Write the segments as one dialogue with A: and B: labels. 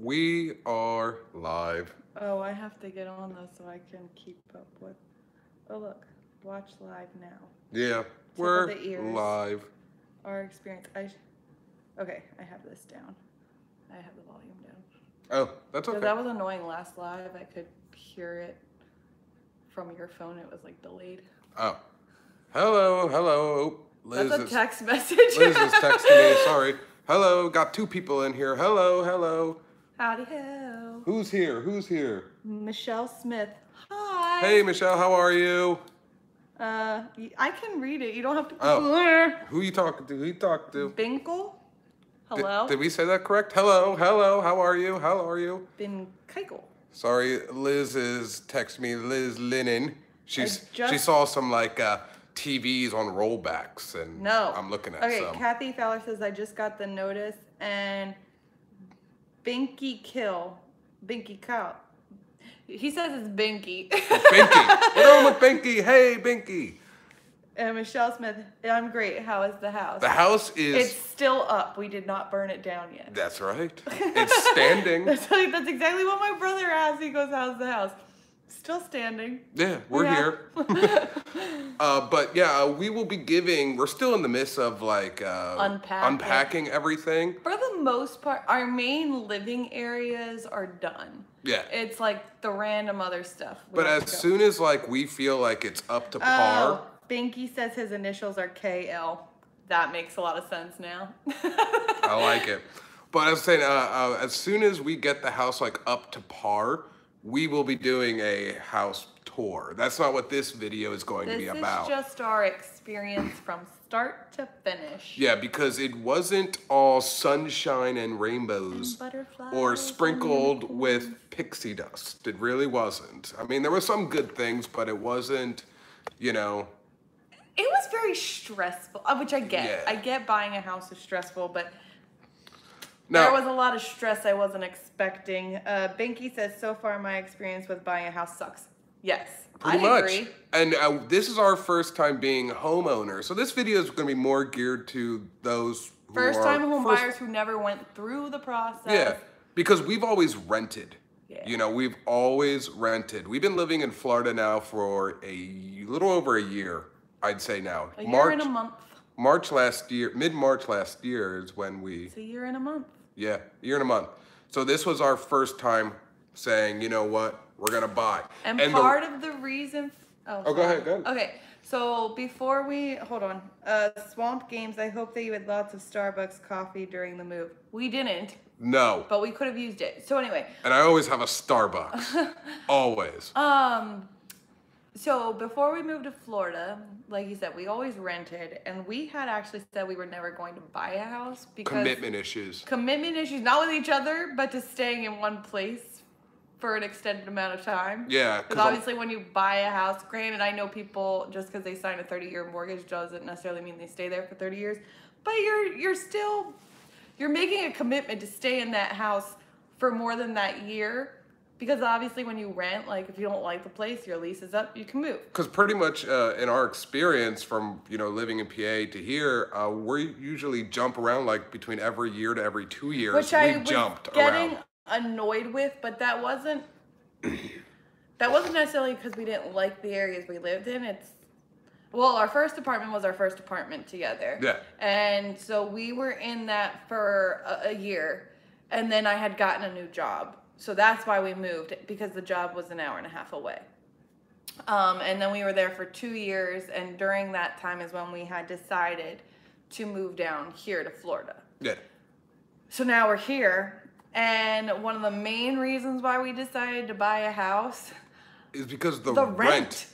A: We are live.
B: Oh, I have to get on this so I can keep up with. Oh, look. Watch live now.
A: Yeah, we're live.
B: Our experience. Okay, I have this down. I have the volume down.
A: Oh, that's okay.
B: That was annoying last live. I could hear it from your phone. It was like delayed.
A: Oh. Hello. Oh, Liz
B: That's a text message.
A: Liz is texting me. Sorry. Hello. Got two people in here. Hello.
B: Howdy ho.
A: Who's here?
B: Michelle Smith. Hi.
A: Hey, Michelle. How are you?
B: I can read it. You don't have to.
A: Oh. Who you talking to?
B: Binkle. Hello.
A: Did we say that correct? Hello. How are you?
B: Binkle.
A: Sorry, Liz is texting me. Liz Linen. She saw some like TVs on rollbacks, and I'm looking at some.
B: Okay, Kathy Fowler says I just got the notice, and Binky Cow. He says it's Binky.
A: Binky. What's wrong with Binky? Hey, Binky.
B: And Michelle Smith, I'm great. How is the house?
A: The house is...
B: It's still up. We did not burn it down yet.
A: That's right. It's standing.
B: That's exactly what my brother asked. He goes, how's the house? Still standing.
A: Yeah, we're here. But yeah, we will be we're still in the midst of like unpacking everything.
B: For the most part, our main living areas are done.
A: Yeah.
B: It's like the random other stuff.
A: But as soon as like we feel like it's up to par.
B: Binky says his initials are KL. That makes a lot of sense now.
A: I like it. But I was saying, as soon as we get the house like up to par, we will be doing a house tour. That's not what this video is going to be about.
B: This is just our experience from start to finish.
A: Yeah, because it wasn't all sunshine and rainbows or sprinkled with pixie dust. It really wasn't. I mean, there were some good things, but it wasn't,
B: It was very stressful, which I get.
A: Yeah.
B: I get buying a house is stressful, but there was a lot of stress I wasn't expecting. Binky says, so far my experience with buying a house sucks. Yes, I agree.
A: And this is our first time being homeowners. So this video is going to be more geared to those who
B: First-time home buyers who never went through the process.
A: Yeah, because we've always rented.
B: Yeah.
A: We've always rented. We've been living in Florida now for a little over a year, I'd say now.
B: A year and a month.
A: Mid-March last year is when we...
B: It's a year and a month.
A: Yeah, a year and a month. So this was our first time saying, you know what, we're going to buy.
B: And part of the reason...
A: Oh, go ahead.
B: Okay, so before we... Hold on. Swamp Games, I hope that you had lots of Starbucks coffee during the move. We didn't.
A: No.
B: But we could have used it. So anyway.
A: And I always have a Starbucks. Always.
B: So before we moved to Florida, like you said, we always rented, and we had actually said we were never going to buy a house because
A: commitment issues,
B: not with each other, but to staying in one place for an extended amount of time.
A: Yeah.
B: Because obviously when you buy a house, granted, I know people, just because they sign a 30-year mortgage doesn't necessarily mean they stay there for 30 years, but you're making a commitment to stay in that house for more than that year. Because obviously when you rent, like if you don't like the place, your lease is up, you can move.
A: Because pretty much in our experience from, living in PA to here, we usually jump around like between every year to every 2 years.
B: Which I was getting annoyed with, but that wasn't necessarily because we didn't like the areas we lived in. Our first apartment was our first apartment together.
A: Yeah.
B: And so we were in that for a year, and then I had gotten a new job. So that's why we moved, because the job was an hour and a half away. And then we were there for 2 years, and during that time is when we had decided to move down here to Florida.
A: Yeah.
B: So now we're here, and one of the main reasons why we decided to buy a house
A: is because the
B: rent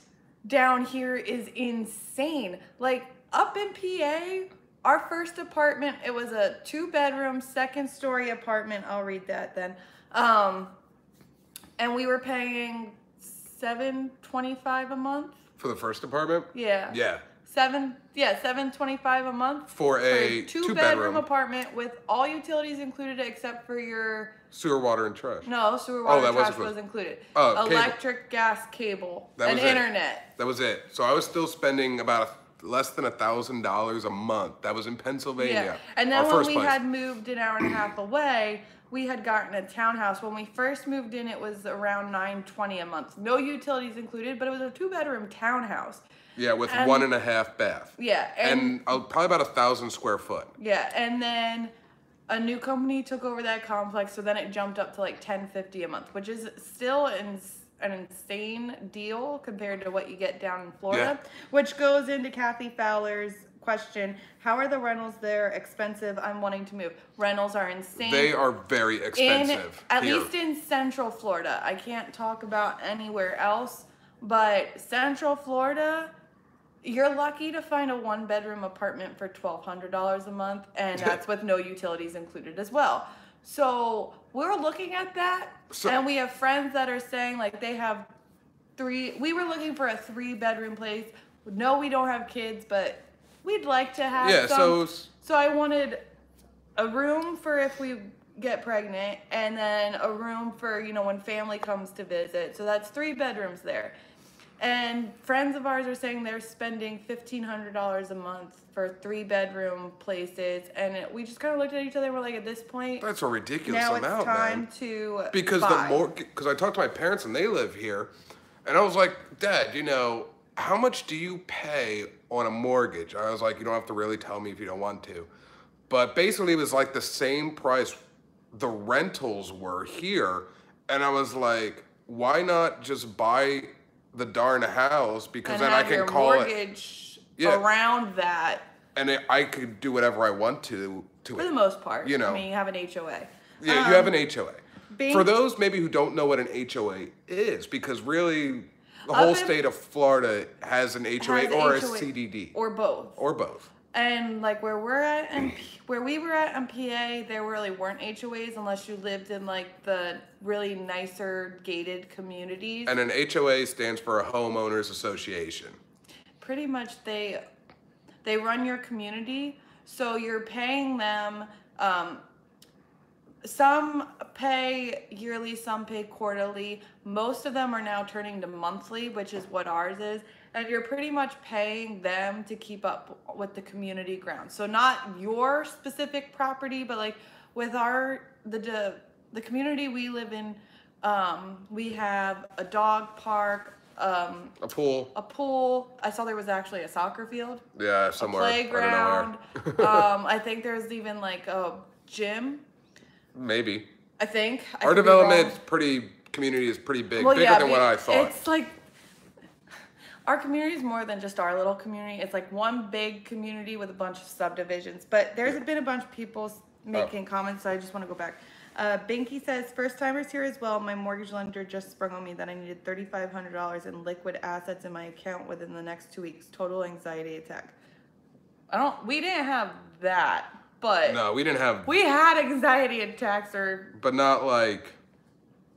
B: down here is insane. Like up in PA, our first apartment, it was a 2-bedroom, 2nd-story apartment. I'll read that then. And we were paying $725 a month
A: for the first apartment.
B: Yeah.
A: Yeah.
B: $725 a month
A: for a
B: 2-bedroom apartment with all utilities included except for your
A: sewer, water, and trash.
B: No, sewer, water, and trash was included. Electric, gas, cable, and internet.
A: That was it. So I was still spending about less than $1,000 a month. That was in Pennsylvania.
B: Yeah. And then
A: our
B: when
A: first
B: we
A: place.
B: had moved an hour and a half away, we had gotten a townhouse. When we first moved in, it was around $920 a month. No utilities included, but it was a 2-bedroom townhouse.
A: Yeah, with 1.5 bath.
B: Yeah.
A: And probably about 1,000 square foot.
B: Yeah, and then a new company took over that complex, so then it jumped up to like $1,050 a month, which is still an insane deal compared to what you get down in Florida.
A: Yeah.
B: Which goes into Kathy Fowler's question: how are the rentals there expensive? I'm wanting to move. Rentals are insane.
A: They are very expensive.
B: At least in Central Florida. I can't talk about anywhere else, but Central Florida, you're lucky to find a 1-bedroom apartment for $1,200 a month, and that's with no utilities included as well. So we're looking at that, and we have friends that are saying like they have 3. We were looking for a 3-bedroom place. No, we don't have kids, but we'd like to have some. So I wanted a room for if we get pregnant, and then a room for, you know, when family comes to visit. So that's 3 bedrooms there. And friends of ours are saying they're spending $1,500 a month for 3-bedroom places, and we just kind of looked at each other and we're like, at this point,
A: that's a ridiculous
B: now
A: amount,
B: it's time
A: man.
B: to
A: because
B: buy.
A: Because I talked to my parents and they live here, and I was like, Dad, you know, how much do you pay on a mortgage? I was like, you don't have to really tell me if you don't want to, but basically it was like the same price the rentals were here, and I was like, why not just buy the darn house, because then I can call
B: mortgage around that,
A: and I could do whatever I want to
B: for the most part.
A: You know,
B: I mean, you have an HOA.
A: Yeah, you have an HOA. For those maybe who don't know what an HOA is, because really the whole state of Florida has an HOA or a CDD
B: or both.
A: Or both.
B: And like where we're at and where we were at in PA, there really weren't HOAs unless you lived in like the really nicer gated communities.
A: And an HOA stands for a homeowners association.
B: Pretty much they run your community, so you're paying them. Some pay yearly, some pay quarterly. Most of them are now turning to monthly, which is what ours is. And you're pretty much paying them to keep up with the community grounds. So not your specific property, but like with the community we live in, we have a dog park, a pool. I saw there was actually a soccer field.
A: Yeah, somewhere.
B: A playground.
A: I don't know where.
B: I think there's even like a gym.
A: Maybe.
B: I think.
A: Our community is pretty big.
B: Well,
A: bigger than what I thought.
B: It's like, our community is more than just our little community. It's like one big community with a bunch of subdivisions. But there's been a bunch of people making comments, so I just want to go back. Binky says, first timers here as well. My mortgage lender just sprung on me that I needed $3,500 in liquid assets in my account within the next 2 weeks. Total anxiety attack. We didn't have that, but
A: no, we didn't have.
B: We had anxiety attacks,
A: but not like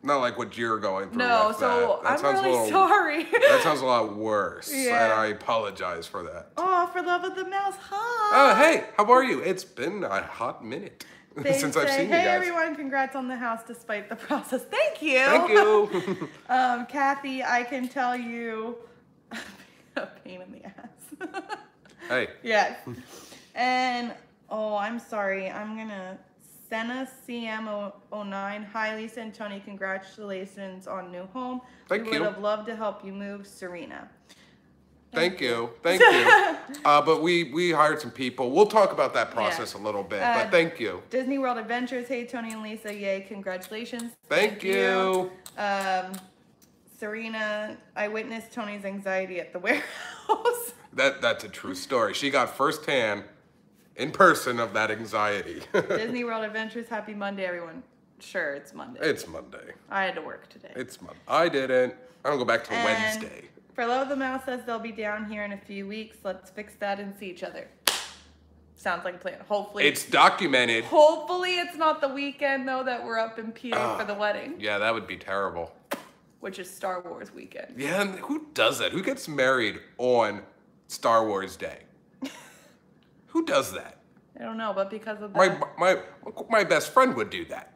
A: what you're going through.
B: No, so I'm really sorry.
A: That sounds a lot worse.
B: Yeah.
A: And I apologize for that.
B: Oh, for love of the mouse, hi.
A: Oh, hey, how are you? It's been a hot minute since I've seen you guys.
B: Hey, everyone, congrats on the house despite the process. Thank you.
A: Thank you.
B: Kathy, I can tell you, a pain in the ass.
A: Hey.
B: Yes. And, I'm sorry. I'm going to Senna CM09. Hi, Lisa and Tony. Congratulations on new home.
A: Thank you.
B: We would have loved to help you move, Serena.
A: Thank you. But we hired some people. We'll talk about that process a little bit, but thank you.
B: Disney World Adventures. Hey, Tony and Lisa. Yay, congratulations.
A: Thank you.
B: Serena, I witnessed Tony's anxiety at the warehouse.
A: That's a true story. She got firsthand, in person, of that anxiety.
B: Disney World Adventures. Happy Monday, everyone. Sure, it's Monday.
A: It's Monday.
B: I had to work today.
A: It's Monday. I didn't. I don't go back till Wednesday.
B: For Love of the Mouse says they'll be down here in a few weeks. Let's fix that and see each other. Sounds like a plan. Hopefully.
A: It's documented.
B: Hopefully it's not the weekend, though, that we're up in PA for the wedding.
A: Yeah, that would be terrible.
B: Which is Star Wars weekend.
A: Yeah, and who does that? Who gets married on Star Wars Day? Who does that?
B: I don't know, but because of that.
A: My best friend would do that.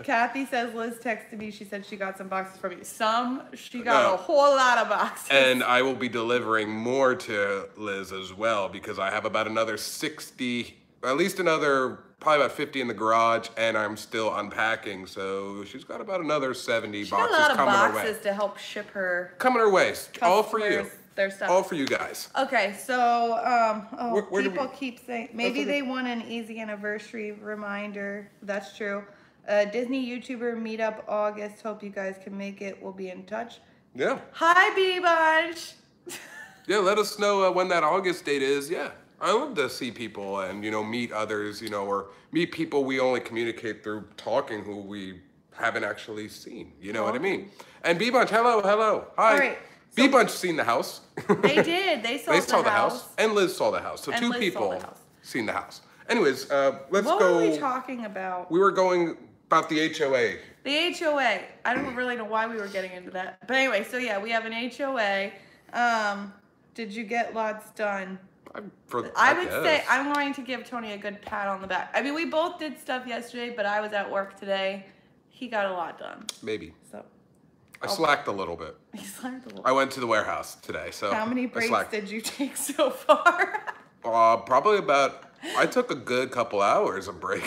B: Kathy says Liz texted me. She said she got some boxes from you. She got a whole lot of boxes.
A: And I will be delivering more to Liz as well because I have about another 60, at least another, probably about 50 in the garage, and I'm still unpacking. So she's got about another 70 boxes coming her way.
B: She got a lot of boxes to help ship her.
A: Coming her way. All for you.
B: Their stuff.
A: All for you guys.
B: Okay, so
A: where
B: people keep saying maybe they want an easy anniversary reminder. That's true. Disney YouTuber meetup August. Hope you guys can make it. We'll be in touch.
A: Yeah.
B: Hi, B Bunch.
A: Yeah, let us know when that August date is. Yeah, I love to see people and meet others. Or meet people we only communicate through talking who we haven't actually seen. You know what I mean? And B Bunch, hello, hi.
B: All right.
A: B Bunch seen the house.
B: They did. They saw the house.
A: And Liz saw the house. So two people seen the house. Anyways, let's go.
B: What were we talking about?
A: We were going about the HOA.
B: The HOA. I don't really know why we were getting into that. But anyway, so yeah, we have an HOA. Did you get lots done? I would say I'm going to give Tony a good pat on the back. I mean, we both did stuff yesterday, but I was at work today. He got a lot done.
A: Maybe.
B: So.
A: I slacked a little bit.
B: You slacked a little.
A: I went to the warehouse today, so.
B: How many breaks did you take so far?
A: Probably about. I took a good couple hours of break,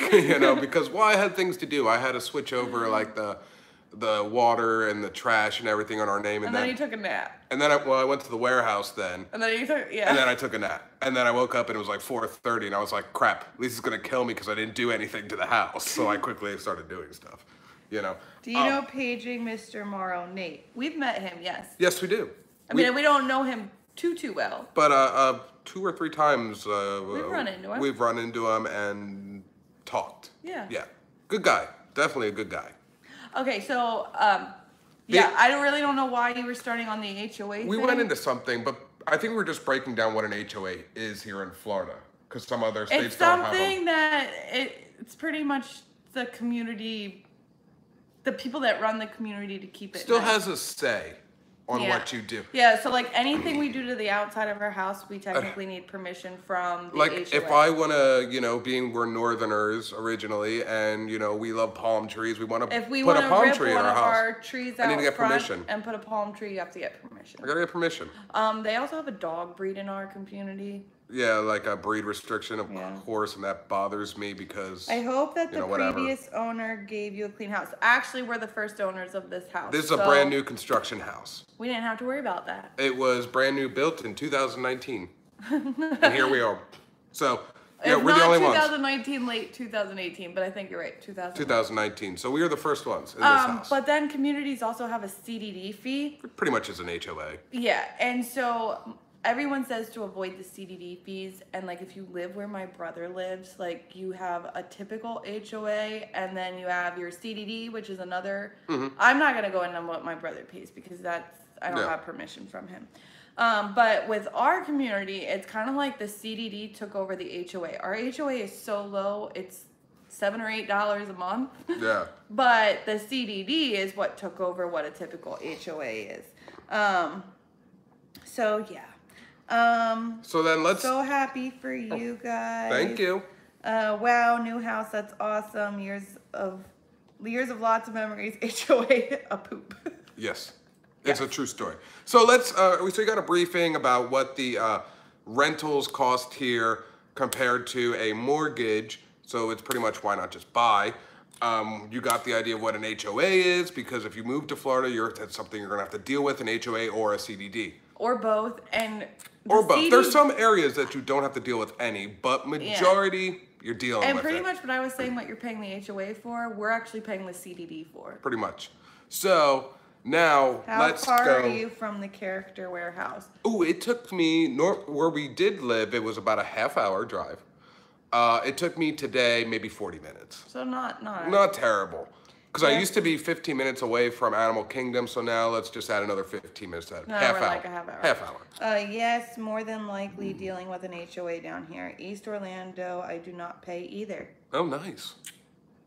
A: because I had things to do. I had to switch over like the water and the trash and everything on our name,
B: and then you took a nap.
A: And then I went to the warehouse then.
B: And then
A: And then I took a nap, and then I woke up and it was like 4:30, and I was like, crap, Lisa's gonna kill me because I didn't do anything to the house. So I quickly started doing stuff.
B: Do you know Paging Mr. Morrow, Nate? We've met him, yes.
A: Yes, we do.
B: I mean, we don't know him too well.
A: But 2 or 3 times
B: we've run into him.
A: We've run into him and talked.
B: Yeah.
A: Yeah. Good guy. Definitely a good guy.
B: Okay, so I really don't know why you were starting on the HOA
A: We
B: thing.
A: went into something, but I think we're just breaking down what an HOA is here in Florida, because some other states don't have them.
B: It's something that it's pretty much the community. The people that run the community to keep it
A: still
B: nice.
A: has a say on what you do.
B: Yeah, so like anything we do to the outside of our house, we technically need permission from the HOA.
A: If I want to, being we're Northerners originally, and we love palm trees, we want to put a palm tree in our house. If we want to rip one of our trees out I need to get
B: front
A: permission.
B: and put a palm tree, you have to get permission.
A: I gotta get permission.
B: They also have a dog breed in our community.
A: Yeah, like a breed restriction, of course, and that bothers me because.
B: I hope that the previous owner gave you a clean house. Actually, we're the first owners of this house.
A: This is a brand new construction house.
B: We didn't have to worry about that.
A: It was brand new, built in 2019, and here we are. So yeah, we're the only ones.
B: 2019, late 2018, but I think you're right,
A: 2019. So we are the first ones in this house.
B: But then communities also have a CDD fee.
A: It pretty much is an HOA.
B: Yeah, and so. Everyone says to avoid the CDD fees, and like if you live where my brother lives, like you have a typical HOA, and then you have your CDD, which is another. I'm not gonna go into what my brother pays because I don't have permission from him. But with our community, it's kind of like the CDD took over the HOA. Our HOA is so low, it's $7 or $8 a month.
A: Yeah.
B: But the CDD is what took over what a typical HOA is. So yeah.
A: So then let's.
B: So happy for you guys.
A: Thank you.
B: Wow, new house. That's awesome. Years of lots of memories. HOA a poop.
A: Yes, it's a true story. So let's. So we got a briefing about what the rentals cost here compared to a mortgage. So it's pretty much why not just buy. You got the idea of what an HOA is because if you move to Florida, that's something you're gonna have to deal with, an HOA or a CDD.
B: Or both,
A: or both. There's some areas that you don't have to deal with any, but majority you're dealing with.
B: And pretty much what I was saying, what you're paying the HOA for, we're actually paying the CDD for.
A: Pretty much. So now let's go.
B: How far are you from the Character Warehouse?
A: Oh, it took me where we did live. It was about a half-hour drive. It took me today maybe 40 minutes.
B: So not
A: terrible. Because I used to be 15 minutes away from Animal Kingdom, so now let's just add another 15 minutes to that. Half hour.
B: Like a half hour.
A: Half hour.
B: Yes, more than likely dealing with an HOA down here. East Orlando, I do not pay either.
A: Oh, nice.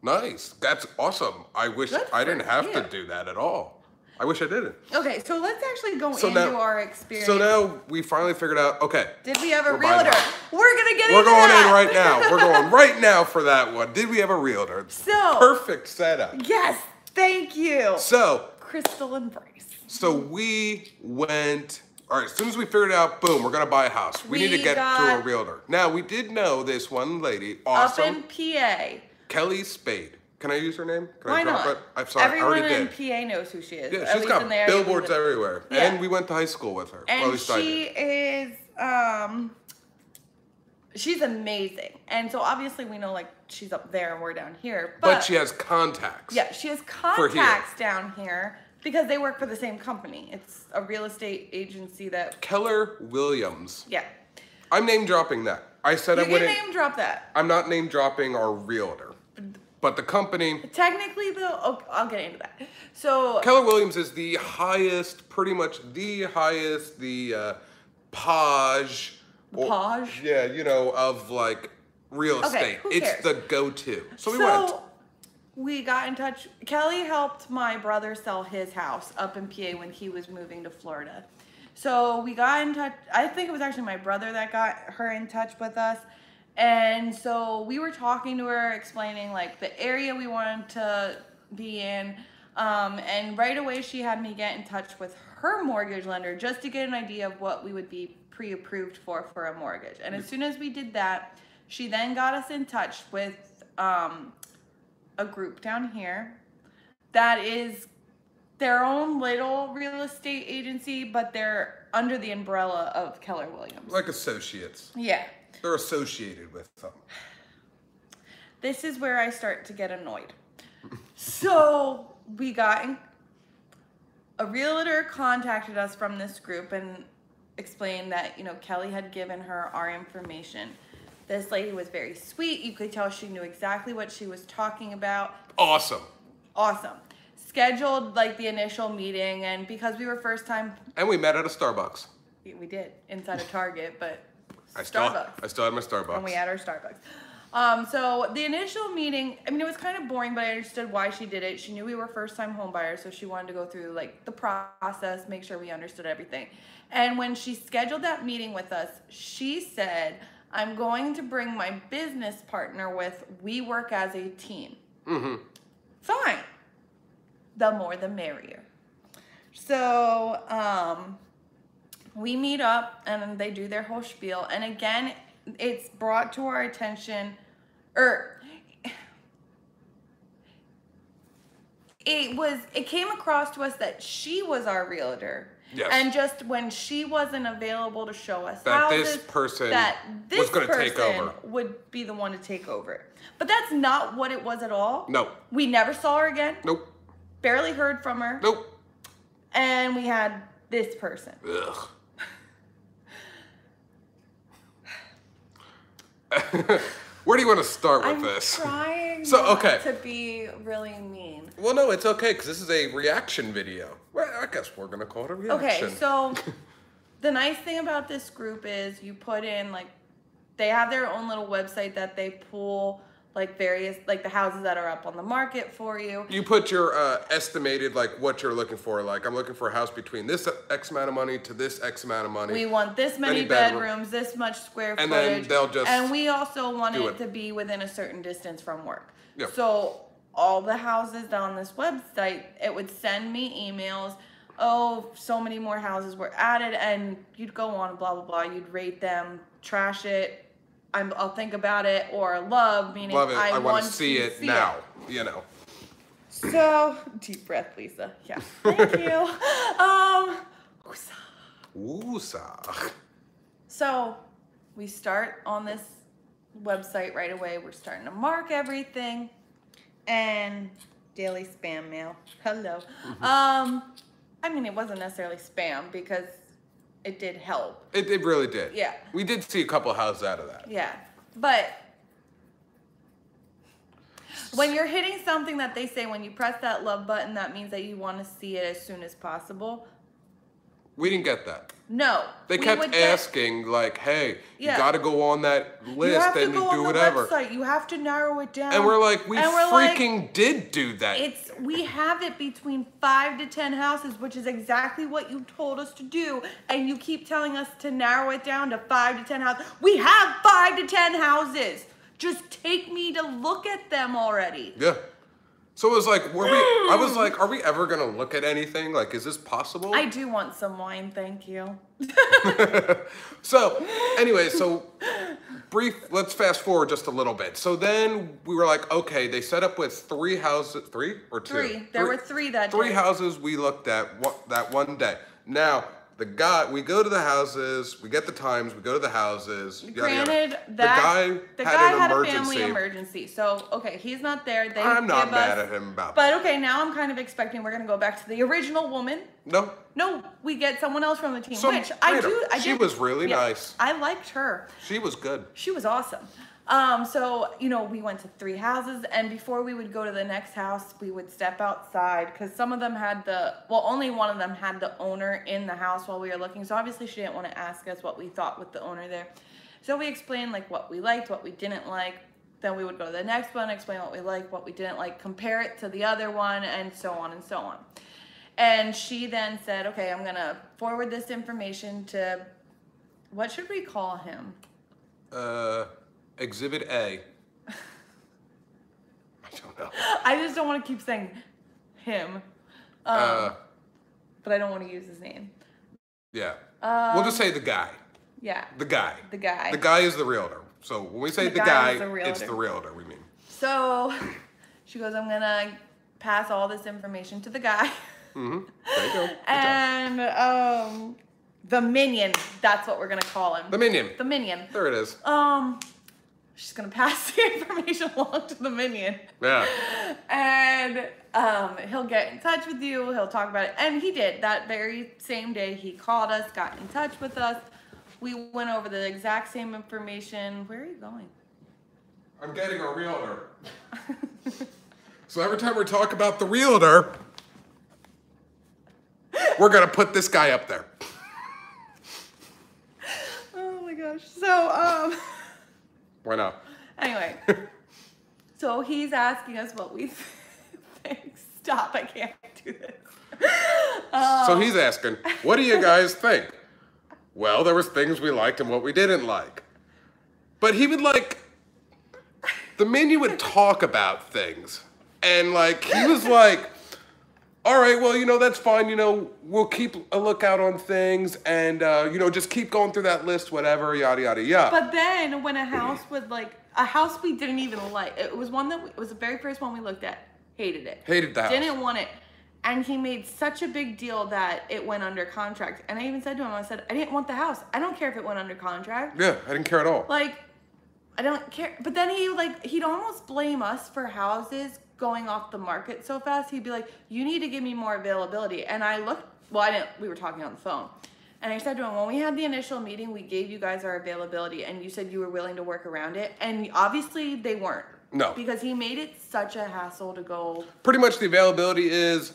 A: Nice. That's awesome. I wish I didn't have to do that at all. I wish I didn't.
B: Okay, so let's actually go into our experience.
A: So now we finally figured out, okay.
B: Did we have a realtor? We're gonna get
A: We're
B: into
A: going
B: that.
A: in right now. We're going right now for that one. Did we have a realtor?
B: So
A: Perfect setup.
B: yes, thank you.
A: So
B: Crystal and Bryce.
A: So we went, all right, as soon as we figured out, boom, we're going to buy a house. We need to get to a realtor. Now, we did know this one lady, awesome.
B: Up in PA.
A: Kelly Spade. Can I use her name? Can
B: Why
A: I drop
B: not?
A: it? I'm sorry,
B: Everyone
A: I already
B: in
A: did.
B: PA knows who she is.
A: Yeah,
B: At
A: she's
B: least
A: got
B: in the area we
A: billboards
B: live in.
A: everywhere.
B: Yeah.
A: And we went to high school with her.
B: And
A: or at least I
B: she
A: did.
B: is, she's amazing. And so obviously we know like she's up there and we're down here.
A: But she has contacts.
B: Yeah, she has contacts down here because they work for the same company. It's a real estate agency that...
A: Keller Williams.
B: Yeah.
A: I'm name dropping that. I said I
B: You
A: wouldn't.
B: can name drop that.
A: I'm not name dropping our realtor. But the company...
B: Technically though, oh, I'll get into that. So...
A: Keller Williams is the highest, pretty much the highest, the Paj.
B: Paj?
A: Yeah, you know, of like real estate.
B: who
A: It's
B: cares?
A: the go-to. So we went.
B: We got in touch. Kelly helped my brother sell his house up in PA when he was moving to Florida. So we got in touch. I think it was actually my brother that got her in touch with us. And so we were talking to her, explaining like the area we wanted to be in. And right away she had me get in touch with her mortgage lender just to get an idea of what we would be pre-approved for a mortgage. And as soon as we did that, she then got us in touch with a group down here that is their own little real estate agency, but they're under the umbrella of Keller Williams.
A: Like associates.
B: Yeah.
A: They're associated with them.
B: This is where I start to get annoyed. So we got a realtor contacted us from this group and explained that, you know, Kelly had given her our information. This lady was very sweet. You could tell she knew exactly what she was talking about.
A: Awesome.
B: Awesome. Scheduled like the initial meeting, and because we were first time...
A: And we met at a Starbucks.
B: We did, inside a Target, but
A: I
B: Starbucks.
A: still had my Starbucks.
B: And we had our Starbucks. So the initial meeting, I mean, it was kind of boring, but I understood why she did it. She knew we were first-time home buyers, so she wanted to go through like the process, make sure we understood everything. And when she scheduled that meeting with us, she said, I'm going to bring my business partner with. We work as a team.
A: Mm-hmm.
B: Fine. The more the merrier. So we meet up and they do their whole spiel. And again, it's brought to our attention, it came across to us that she was our realtor.
A: Yes.
B: And just when she wasn't available to show us
A: that
B: houses,
A: this person
B: that this
A: was going to
B: person
A: take over.
B: would be the one to take over. But that's not what it was at all.
A: No.
B: We never saw her again.
A: Nope.
B: Barely heard from her.
A: Nope.
B: And we had this person.
A: Ugh. Where do you want to start with this?
B: I'm trying
A: not
B: to be really mean.
A: Well, no, it's okay because this is a reaction video. Well, I guess we're going to call it a reaction.
B: Okay, so the nice thing about this group is you put in, like, they have their own little website that they pull, like, various, like, the houses that are up on the market for you.
A: You put your estimated, like, what you're looking for. Like, I'm looking for a house between this X amount of money to this X amount of money.
B: We want this many bedrooms, this much square footage.
A: And then they'll just
B: And we also want it to be within a certain distance from work.
A: Yeah.
B: So all the houses on this website, it would send me emails. Oh, so many more houses were added, and you'd go on, blah, blah, blah. You'd rate them, trash it. I'll think about it, or love, meaning
A: love it. I want
B: to
A: to see it now, you know.
B: So, deep breath, Lisa. Yeah, thank you.
A: Woosah.
B: So, we start on this website right away. We're starting to mark everything, and daily spam mail. Hello.
A: Mm-hmm.
B: I mean, it wasn't necessarily spam because it did help.
A: It really did.
B: Yeah.
A: We did see a couple houses out of that.
B: Yeah. But when you're hitting something that they say when you press that love button, that means that you want to see it as soon as possible.
A: We didn't get that.
B: No.
A: They kept asking, like, hey, you got to go on that list and do whatever.
B: Website. You have to narrow it down.
A: And we're like, we freaking did do that.
B: We have it between 5 to 10 houses, which is exactly what you told us to do. And you keep telling us to narrow it down to 5 to 10 houses. We have 5 to 10 houses. Just take me to look at them already.
A: Yeah. So it was like, I was like, are we ever going to look at anything? Like, is this possible?
B: I do want some wine, thank you.
A: So, anyway, let's fast forward just a little bit. So then we were like, okay, they set up with 3 houses, 3 or 2?
B: 3. There were 3 that day.
A: 3 houses we looked at that one day. Now, we go to the houses, we get the times, we go to the houses.
B: Granted,
A: the guy had
B: a family emergency. So, okay, he's not there.
A: I'm not mad at him about that.
B: But okay, now I'm kind of expecting we're going to go back to the original woman. No, we get someone else from the team, which I did.
A: She was really nice.
B: I liked her.
A: She was good.
B: She was awesome. So, we went to 3 houses, and before we would go to the next house, we would step outside, because some of them had only one of them had the owner in the house while we were looking, so obviously she didn't want to ask us what we thought with the owner there. So we explained, like, what we liked, what we didn't like, then we would go to the next one, explain what we liked, what we didn't like, compare it to the other one, and so on and so on. And she then said, okay, I'm going to forward this information to, what should we call him?
A: Exhibit A. I don't know.
B: I just don't want to keep saying him. But I don't want to use his name.
A: Yeah. We'll just say the guy.
B: Yeah.
A: The guy.
B: The guy.
A: The guy is the realtor. So when we say the guy, it's the realtor we mean.
B: So she goes, I'm going to pass all this information to the guy.
A: Mm-hmm. There you go.
B: And the minion, that's what we're going to call him.
A: The minion.
B: The minion.
A: There it is.
B: She's going to pass the information along to the minion.
A: Yeah.
B: And he'll get in touch with you. He'll talk about it. And he did. That very same day, he called us, got in touch with us. We went over the exact same information. Where are you going?
A: I'm getting a realtor. So every time we talk about the realtor, we're going to put this guy up there.
B: Oh my gosh. So,
A: Why not?
B: Anyway, so he's asking us what we think. Stop, I can't do this.
A: So he's asking, what do you guys think? Well, there was things we liked and what we didn't like. But he would the minion would talk about things. And he was like, all right, well, that's fine. We'll keep a lookout on things and, just keep going through that list, whatever, yada, yada, yada.
B: But then when a house a house we didn't even like, it was it was the very first one we looked at, hated it.
A: Hated the house.
B: Didn't want it. And he made such a big deal that it went under contract. And I even said to him, I said, I didn't want the house. I don't care if it went under contract.
A: Yeah, I didn't care at all.
B: I don't care. But then he'd almost blame us for houses going off the market so fast. He'd be like, you need to give me more availability. And I looked, we were talking on the phone. And I said to him, when we had the initial meeting, we gave you guys our availability and you said you were willing to work around it. And obviously they weren't.
A: No.
B: Because he made it such a hassle to go.
A: Pretty much the availability is,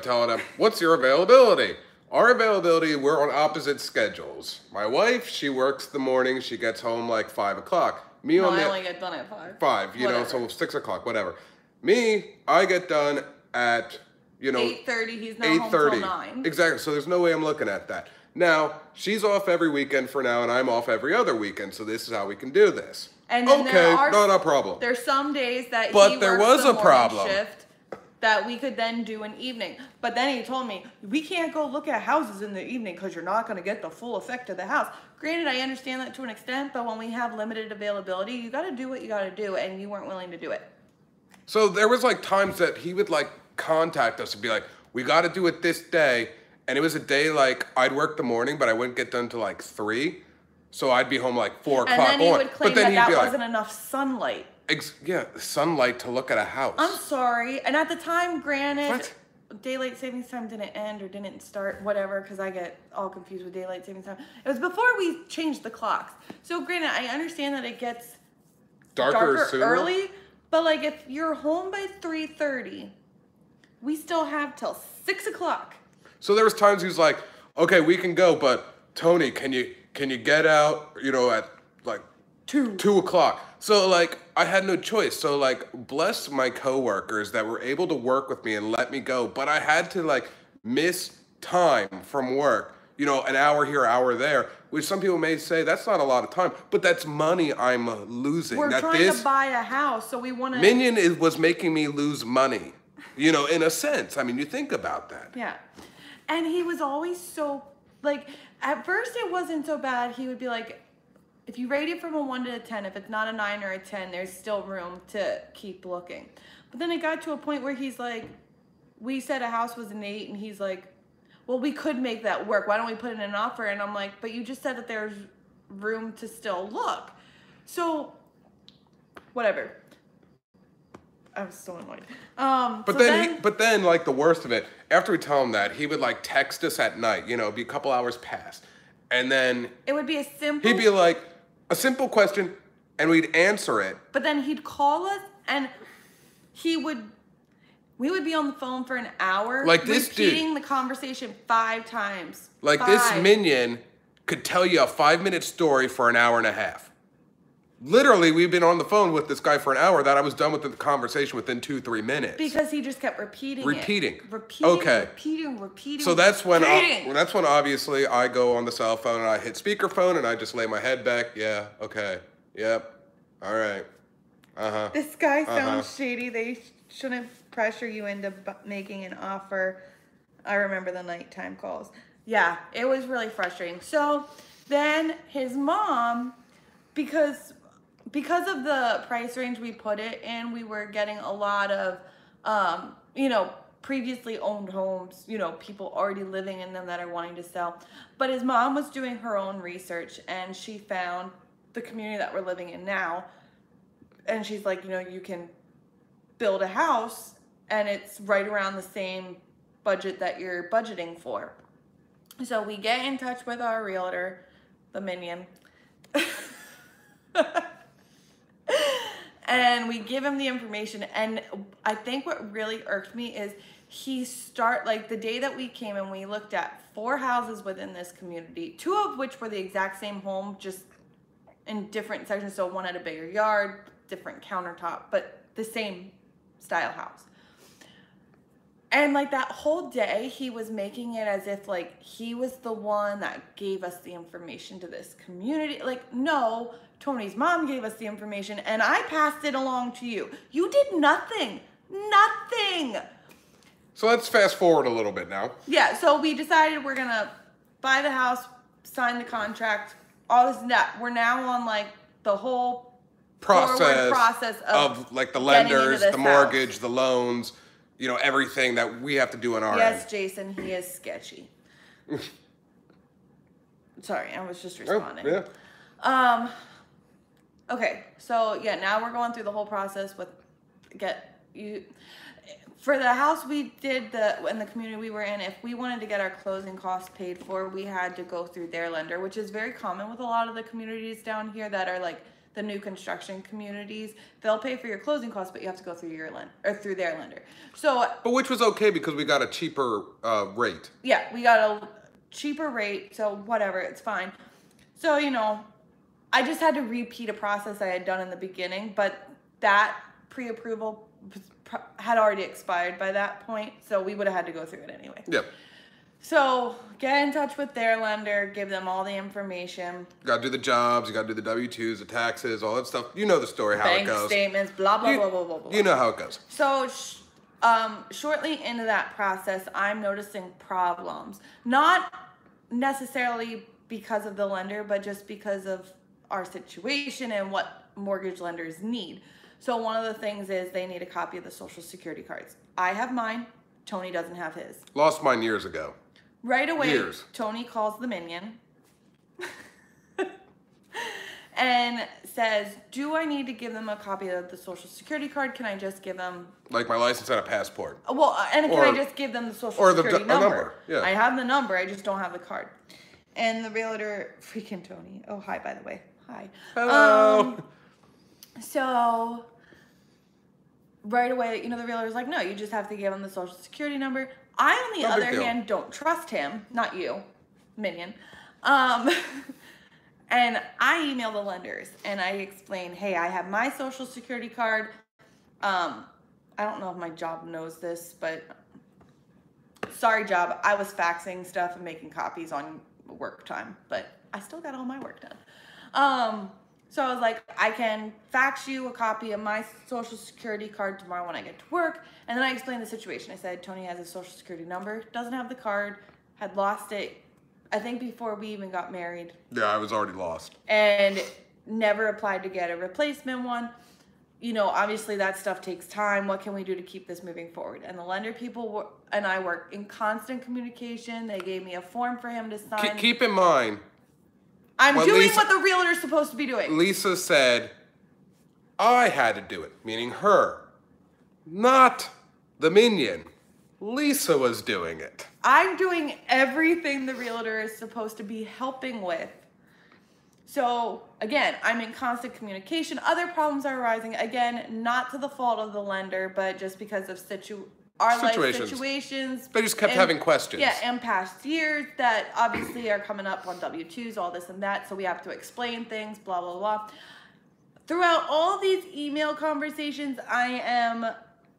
A: telling them, what's your availability? Our availability, we're on opposite schedules. My wife, she works the morning. She gets home 5 o'clock.
B: I only get done at 5.
A: 5, so 6 o'clock, whatever. Me, I get done at,
B: 8:30. He's not home till 9.
A: Exactly. So there's no way I'm looking at that. Now, she's off every weekend for now, and I'm off every other weekend. So this is how we can do this.
B: And then
A: not a problem.
B: There's some days that
A: there was a problem.
B: Shift that we could then do an evening. But then he told me, we can't go look at houses in the evening because you're not going to get the full effect of the house. Granted, I understand that to an extent, but when we have limited availability, you got to do what you got to do, and you weren't willing to do it.
A: So there was times that he would contact us and be like, we got to do it this day. And it was a day I'd work the morning, but I wouldn't get done till 3. So I'd be home 4 o'clock.
B: And then he would claim that wasn't enough sunlight.
A: Sunlight to look at a house.
B: I'm sorry. And at the time, granted, daylight savings time didn't end or didn't start, whatever, because I get all confused with daylight savings time. It was before we changed the clocks. So granted, I understand that it gets darker early, but if you're home by 3:30, we still have till 6 o'clock
A: So there was times he was like, okay, we can go, but Tony, can you get out, at like 2 o'clock? So like I had no choice. So like bless my coworkers that were able to work with me and let me go, but I had to like miss time from work, an hour here, hour there, which some people may say that's not a lot of time, but that's money I'm losing.
B: We're
A: that
B: trying to buy a house, so we want to.
A: Minion was making me lose money, in a sense. I mean, you think about that.
B: Yeah. And he was always so, like, at first it wasn't so bad. He would be like, if you rate it from a 1 to a 10, if it's not a 9 or a 10, there's still room to keep looking. But then it got to a point where he's like, we said a house was an 8, and he's like, well, we could make that work. Why don't we put in an offer? And I'm like, but you just said that there's room to still look. So, whatever. I was so annoyed.
A: But then like the worst of it, after we tell him that, he would like text us at night, it'd be a couple hours past. And then
B: it would be
A: he'd be like, a simple question, and we'd answer it.
B: But then he'd call us, and we would be on the phone for an hour,
A: like this
B: repeating
A: dude,
B: the conversation 5 times.
A: Like
B: 5.
A: This minion could tell you a 5-minute story for an hour and a half. Literally, we've been on the phone with this guy for an hour that I was done with the conversation within 2-3 minutes.
B: Because he just kept repeating.
A: Okay.
B: Repeating.
A: So that's when obviously I go on the cell phone and I hit speakerphone and I just lay my head back. Yeah. Okay. Yep. All right.
B: This guy sounds shady. They shouldn't pressure you into making an offer. I remember the nighttime calls. Yeah, it was really frustrating. So then his mom, because of the price range we put it in, we were getting a lot of, previously owned homes, people already living in them that are wanting to sell. But his mom was doing her own research, and she found the community that we're living in now. And she's like, you can build a house, and it's right around the same budget that you're budgeting for. So we get in touch with our realtor, the minion. And we give him the information, and I think what really irked me is the day that we came and we looked at 4 houses within this community, 2 of which were the exact same home, just in different sections. So one had a bigger yard, different countertop, but the same style house. And like that whole day, he was making it as if like he was the one that gave us the information to this community. Like, no, Tony's mom gave us the information and I passed it along to you. You did nothing. Nothing.
A: So let's fast forward a little bit now.
B: Yeah, so we decided we're going to buy the house, sign the contract, all this and that. We're now on like the whole process of
A: like the lenders, the mortgage, house. The loans, everything that we have to do on our end.
B: Yes, Jason, he is sketchy. Sorry, I was just responding.
A: Oh, yeah.
B: Okay, so yeah, now we're going through the whole process for the house we did in the community we were in. If we wanted to get our closing costs paid for, we had to go through their lender, which is very common with a lot of the communities down here that are like the new construction communities. They'll pay for your closing costs, but you have to go through through their lender. So,
A: but which was okay because we got a cheaper rate.
B: Yeah, we got a cheaper rate, so whatever, it's fine. So I just had to repeat a process I had done in the beginning, but that pre-approval had already expired by that point, so we would have had to go through it anyway.
A: Yep.
B: So get in touch with their lender, give them all the information.
A: You gotta do the jobs, you gotta do the W-2s, the taxes, all that stuff. You know the story, how it goes.
B: Bank statements, blah, blah, blah, blah, blah, blah.
A: You know how it goes.
B: So shortly into that process, I'm noticing problems. Not necessarily because of the lender, but just because of our situation and what mortgage lenders need. So one of the things is they need a copy of the social security cards. I have mine. Tony doesn't have his.
A: Lost mine years ago.
B: Right away, Tony calls the minion and says, do I need to give them a copy of the social security card? Can I just give them...
A: like my license and a passport.
B: Well, and can I just give them the social security number?
A: Yeah.
B: I have the number, I just don't have the card. And the realtor, freaking Tony. Oh, hi, by the way. Hi.
A: Hello.
B: So right away, the realtor's like, no, you just have to give them the social security number. I, on the
A: No big
B: other
A: deal.
B: hand, don't trust him. Not you, minion. And I email the lenders and I explain, hey, I have my social security card. I don't know if my job knows this, but sorry, job. I was faxing stuff and making copies on work time, but I still got all my work done. So I was like, I can fax you a copy of my social security card tomorrow when I get to work. And then I explained the situation. I said, Tony has a social security number, doesn't have the card, had lost it, I think before we even got married.
A: Yeah, I was already lost.
B: And never applied to get a replacement one. You know, obviously that stuff takes time. What can we do to keep this moving forward? And the lender people and I work in constant communication. They gave me a form for him to sign.
A: Keep in mind,
B: I'm doing what the realtor's supposed to be doing.
A: Lisa said, I had to do it, meaning her, not the minion. Lisa was doing it.
B: I'm doing everything the realtor is supposed to be helping with. So again, I'm in constant communication. Other problems are arising. Again, not to the fault of the lender, but just because of life situations.
A: They just kept having questions.
B: Yeah, in past years that obviously are coming up on W-2s, all this and that. So we have to explain things, blah, blah, blah. Throughout all these email conversations, I am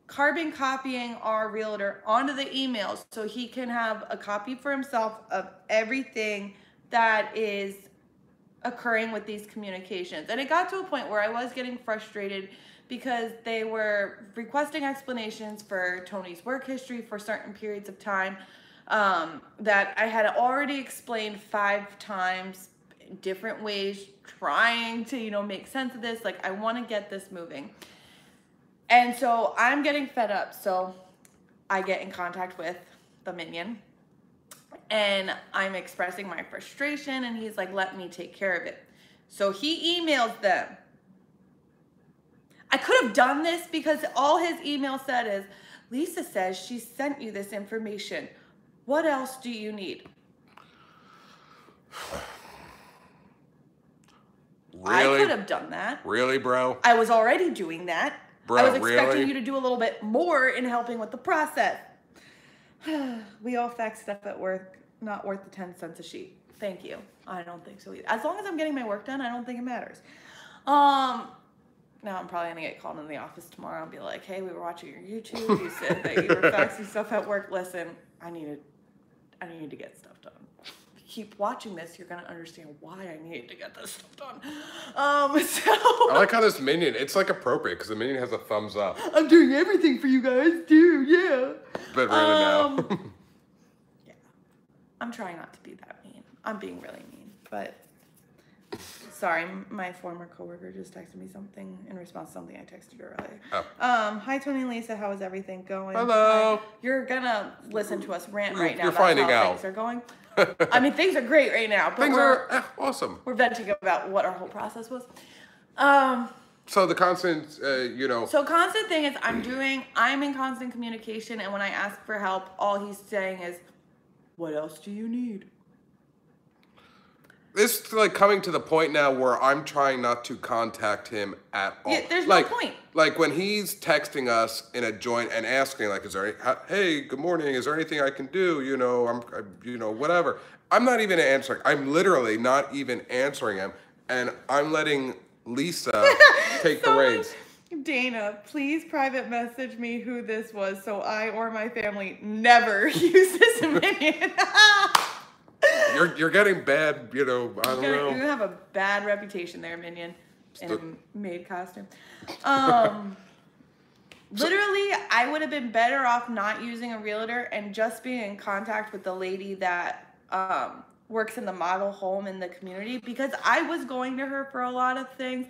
B: carbon copying our realtor onto the emails so he can have a copy for himself of everything that is occurring with these communications. And it got to a point where I was getting frustrated because they were requesting explanations for Tony's work history for certain periods of time that I had already explained 5 times in different ways, trying to, you know, make sense of this. Like, I want to get this moving. And so I'm getting fed up. So I get in contact with the minion and I'm expressing my frustration and he's like, let me take care of it. So he emails them. I could have done this because all his email said is, Lisa says she sent you this information. What else do you need?
A: Really?
B: I could have done that.
A: Really, bro?
B: I was already doing that.
A: Bro,
B: I was expecting
A: really?
B: you to do a little bit more in helping with the process. We all fax stuff at work, not worth the 10 cents a sheet. Thank you. I don't think so either. As long as I'm getting my work done, I don't think it matters. Now I'm probably gonna get called in the office tomorrow and be like, hey, we were watching your YouTube. You said that you were faxing stuff at work. Listen, I need to get stuff done. If you keep watching this, you're gonna understand why I need to get this stuff done.
A: I like how this minion, it's like appropriate because the minion has a thumbs up.
B: I'm doing everything for you guys, dude, yeah.
A: But really now.
B: Yeah. I'm trying not to be that mean. I'm being really mean, but sorry, my former coworker just texted me something in response to something I texted her earlier.
A: Oh.
B: Hi, Tony and Lisa. How is everything going?
A: Hello.
B: Hi. You're gonna listen to us rant right now.
A: You're
B: That's
A: finding
B: how
A: out.
B: things are going. I mean, things are great right now, but
A: Things are awesome.
B: we're venting about what our whole process was.
A: So the constant, you know.
B: So constant thing is I'm in constant communication, and when I ask for help, all he's saying is, what else do you need?
A: It's like coming to the point now where I'm trying not to contact him at all.
B: Yeah, there's no point.
A: Like when he's texting us in a joint and asking, like, "Is there hey, good morning? Is there anything I can do? You know, I'm you know, whatever." I'm not even answering. I'm literally not even answering him, and I'm letting Lisa take the reins.
B: Dana, please private message me who this was so I or my family never use this minion.
A: You're getting bad, you know, I don't know.
B: You have a bad reputation there, minion, in a maid costume. Literally, I would have been better off not using a realtor and just being in contact with the lady that works in the model home in the community, because I was going to her for a lot of things.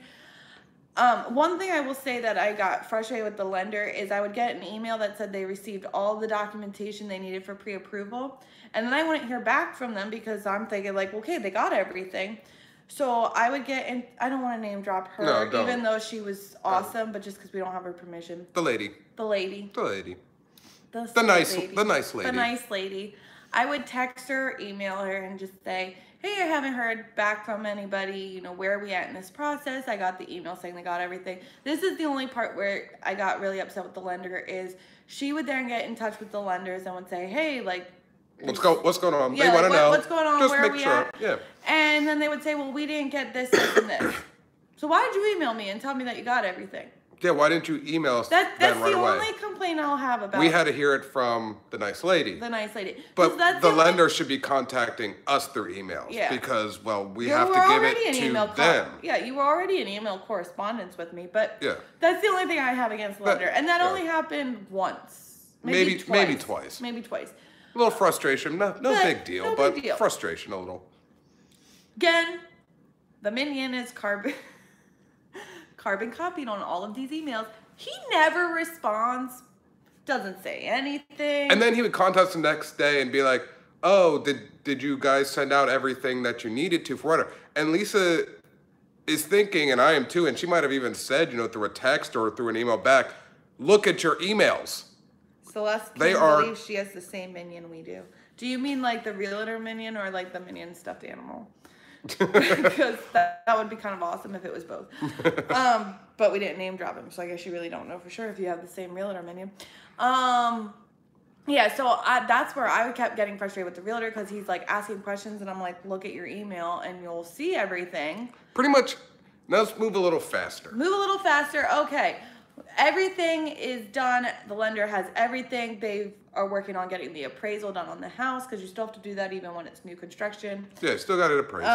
B: One thing I will say that I got frustrated with the lender is I would get an email that said they received all the documentation they needed for pre-approval. And then I wouldn't hear back from them because I'm thinking like, okay, they got everything. So I would get in, I don't want to name drop her,
A: No, don't.
B: even though she was awesome, but just because we don't have her permission.
A: The lady.
B: The lady.
A: The lady.
B: The
A: nice
B: lady.
A: The nice lady.
B: The nice lady. I would text her, email her, and just say, hey, I haven't heard back from anybody, you know, where are we at in this process? I got the email saying they got everything. This is the only part where I got really upset with the lender is she would then get in touch with the lenders and would say, hey, like,
A: what's going on?
B: Yeah,
A: they want to know.
B: What's going on?
A: Just
B: where
A: make
B: are we
A: sure.
B: at?
A: Yeah.
B: And then they would say, well, we didn't get this, this, and this. So why did you email me and tell me that you got everything?
A: Yeah, why didn't you email us
B: That's
A: then
B: the
A: right away?
B: only complaint I'll have about
A: We had to hear it from the nice lady.
B: the nice lady.
A: But
B: that's
A: the
B: only-
A: lender should be contacting us through emails.
B: Yeah.
A: Because, well, we
B: You
A: have
B: were
A: to give
B: already
A: it
B: in
A: to
B: email
A: them.
B: Yeah, you were already in email correspondence with me, but
A: Yeah.
B: that's the only thing I have against the lender. And that only happened once. Maybe
A: twice.
B: Maybe twice.
A: A little frustration, no big deal,
B: no
A: but
B: big deal.
A: frustration a little.
B: Again, the minion is carbon copied on all of these emails. He never responds, doesn't say anything.
A: And then he would contact us the next day and be like, oh, did you guys send out everything that you needed to for whatever? And Lisa is thinking, and I am too, and she might have even said, you know, through a text or through an email back, look at your emails.
B: Celeste
A: They
B: can't
A: are-
B: believe she has the same minion we do. Do you mean like the realtor minion or like the minion stuffed animal? Because that would be kind of awesome if it was both. But we didn't name drop him, so I guess you really don't know for sure if you have the same realtor minion. Yeah, so that's where I kept getting frustrated with the realtor because he's like asking questions and I'm like, look at your email and you'll see everything.
A: Pretty much, now let's move a little faster.
B: Move a little faster. Okay. Everything is done. The lender has everything. They are working on getting the appraisal done on the house because you still have to do that even when it's new construction.
A: Yeah, still got it appraised.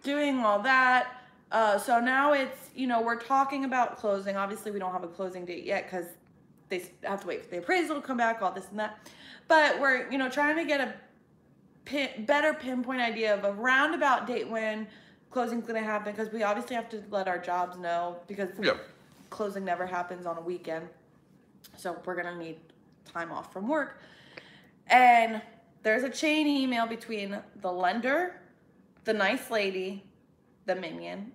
B: Doing all that. So now it's, you know, we're talking about closing. Obviously, we don't have a closing date yet because they have to wait for the appraisal to come back, all this and that. But we're, you know, trying to get a better pinpoint idea of a roundabout date when closing's going to happen because we obviously have to let our jobs know because closing never happens on a weekend. So we're going to need time off from work. And there's a chain email between the lender, the nice lady, the minion,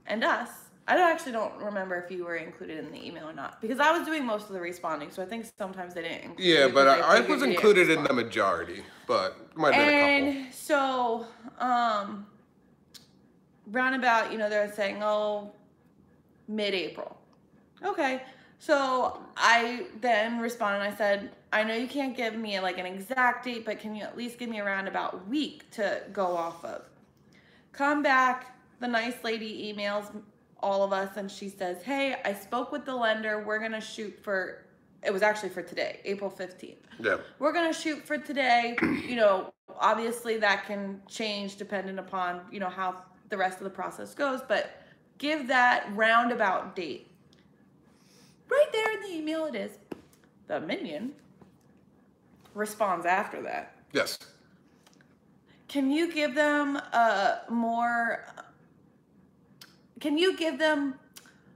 B: and us. I actually don't remember if you were included in the email or not because I was doing most of the responding. So I think sometimes they didn't include
A: Yeah, but I was
B: figured you
A: included
B: didn't
A: in the
B: respond.
A: majority, but might have been a couple.
B: And so, roundabout, you know, they're saying, oh, mid-April. Okay. So I then responded and I said, I know you can't give me like an exact date, but can you at least give me around about a week to go off of? Come back. The nice lady emails all of us and she says, hey, I spoke with the lender. We're going to shoot for, it was actually for today, April 15th.
A: Yeah.
B: We're going to shoot for today. You know, obviously that can change depending upon, you know, how the rest of the process goes, but give that roundabout date. Right there in the email it is. The minion responds after that.
A: Yes.
B: Can you give them can you give them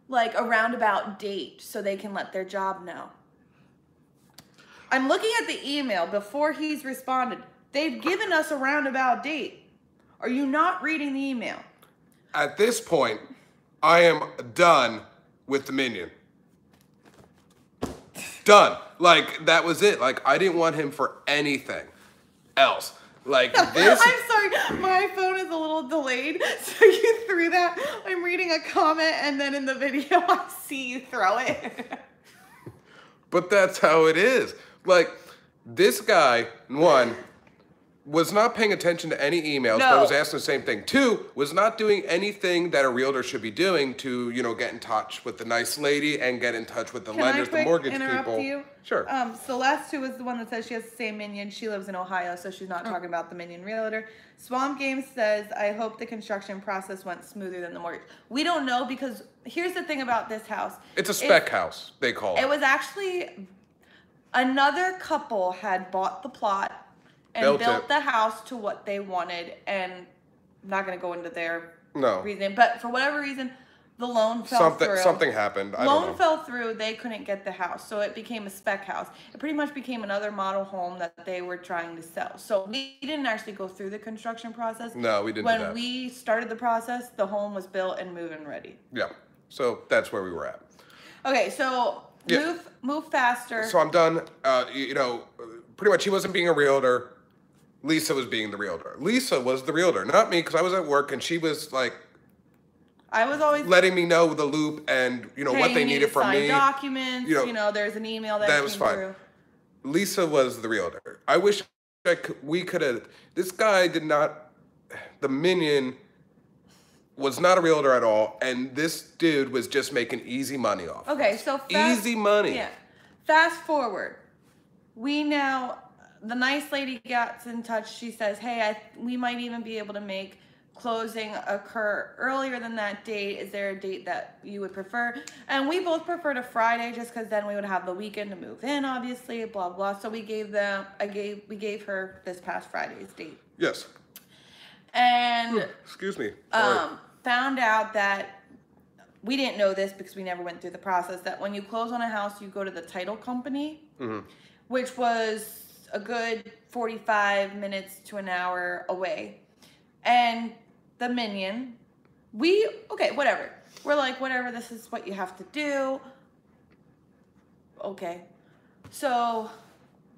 B: like a roundabout date so they can let their job know? I'm looking at the email before he's responded. They've given us a roundabout date. Are you not reading the email?
A: At this point, I am done with the minion. Done. Like, that was it. Like, I didn't want him for anything else. Like, this...
B: I'm sorry, my phone is a little delayed, so you threw that. I'm reading a comment, and then in the video, I see you throw it.
A: But that's how it is. Like, this guy, one, was not paying attention to any emails, but was asking the same thing. Two, was not doing anything that a realtor should be doing to, you know, get in touch with the nice lady and get in touch with the lenders, the mortgage people.
B: You?
A: Sure.
B: Celeste, who was the one that says she has the same minion, she lives in Ohio, so she's not talking about the minion realtor. Swamp Game says, I hope the construction process went smoother than the mortgage. We don't know because here's the thing about this house.
A: It's a spec house, they call it.
B: It was actually another couple had bought the plot and built the house to what they wanted, and I'm not going to go into their reasoning, but for whatever reason, the loan fell through. Something
A: happened.
B: Loan fell through. They couldn't get the house, so it became a spec house. It pretty much became another model home that they were trying to sell. So we didn't actually go through the construction process.
A: No, we didn't.
B: When we started the process, the home was built and move-in ready.
A: Yeah, so that's where we were at.
B: Okay, so move faster.
A: So I'm done. You know, pretty much he wasn't being a realtor. Lisa was being the realtor. Lisa was the realtor, not me, because I was at work and she was like
B: I was always
A: letting me know the loop and what they needed from me.
B: Documents. There's an email that
A: was
B: came
A: fine.
B: through.
A: Lisa was the realtor. I wish we could have. This guy did not. The minion was not a realtor at all, and this dude was just making easy money off.
B: Okay, so
A: easy money.
B: Yeah. Fast forward. The nice lady gets in touch. She says, "Hey, we might even be able to make closing occur earlier than that date. Is there a date that you would prefer?" And we both preferred a Friday, just because then we would have the weekend to move in, obviously, blah blah. So we gave her this past Friday's date.
A: Yes.
B: And
A: excuse me.
B: Found out that we didn't know this because we never went through the process, that when you close on a house, you go to the title company, which was a good 45 minutes to an hour away. And the minion, whatever. We're like, whatever, this is what you have to do. Okay. So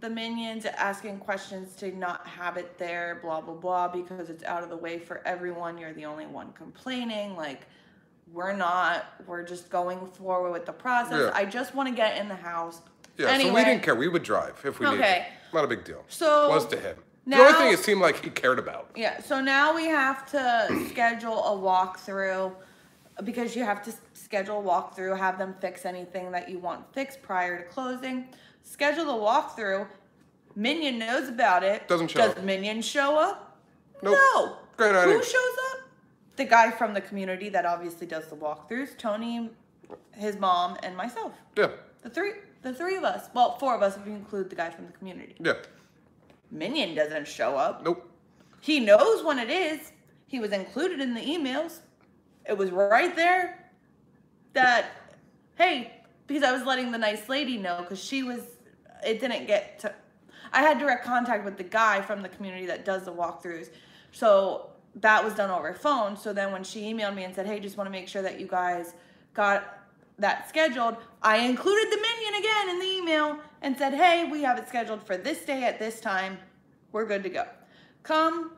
B: the minion's asking questions to not have it there, blah, blah, blah, because it's out of the way for everyone. You're the only one complaining. Like, we're just going forward with the process.
A: Yeah.
B: I just want to get in the house.
A: Yeah,
B: anyway,
A: so we didn't care. We would drive if we needed to. Not a big deal.
B: So
A: was to him.
B: Now,
A: the only thing it seemed like he cared about.
B: Yeah, so now we have to schedule a walkthrough, because you have to schedule a walkthrough, have them fix anything that you want fixed prior to closing. Schedule the walkthrough. Minion knows about it.
A: Doesn't show up.
B: Does Minion show up?
A: Nope.
B: No. Who shows up? The guy from the community that obviously does the walkthroughs. Tony, his mom, and myself.
A: Yeah.
B: The three of us. Well, four of us if you include the guy from the community.
A: Yeah.
B: Minion doesn't show up.
A: Nope.
B: He knows when it is. He was included in the emails. It was right there that, hey, because I was letting the nice lady know, because it didn't get to, I had direct contact with the guy from the community that does the walkthroughs. So that was done over phone. So then when she emailed me and said, hey, just want to make sure that you guys got that scheduled, I included the minion again in the email and said, hey, we have it scheduled for this day at this time. We're good to go. Come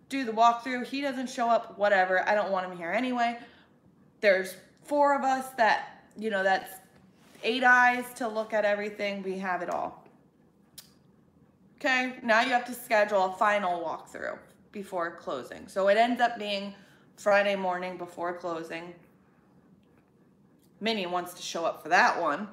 B: do the walkthrough. He doesn't show up, whatever. I don't want him here anyway. There's 4 of us that, that's 8 eyes to look at everything. We have it all. Okay, now you have to schedule a final walkthrough before closing. So it ends up being Friday morning before closing. Minnie wants to show up for that one.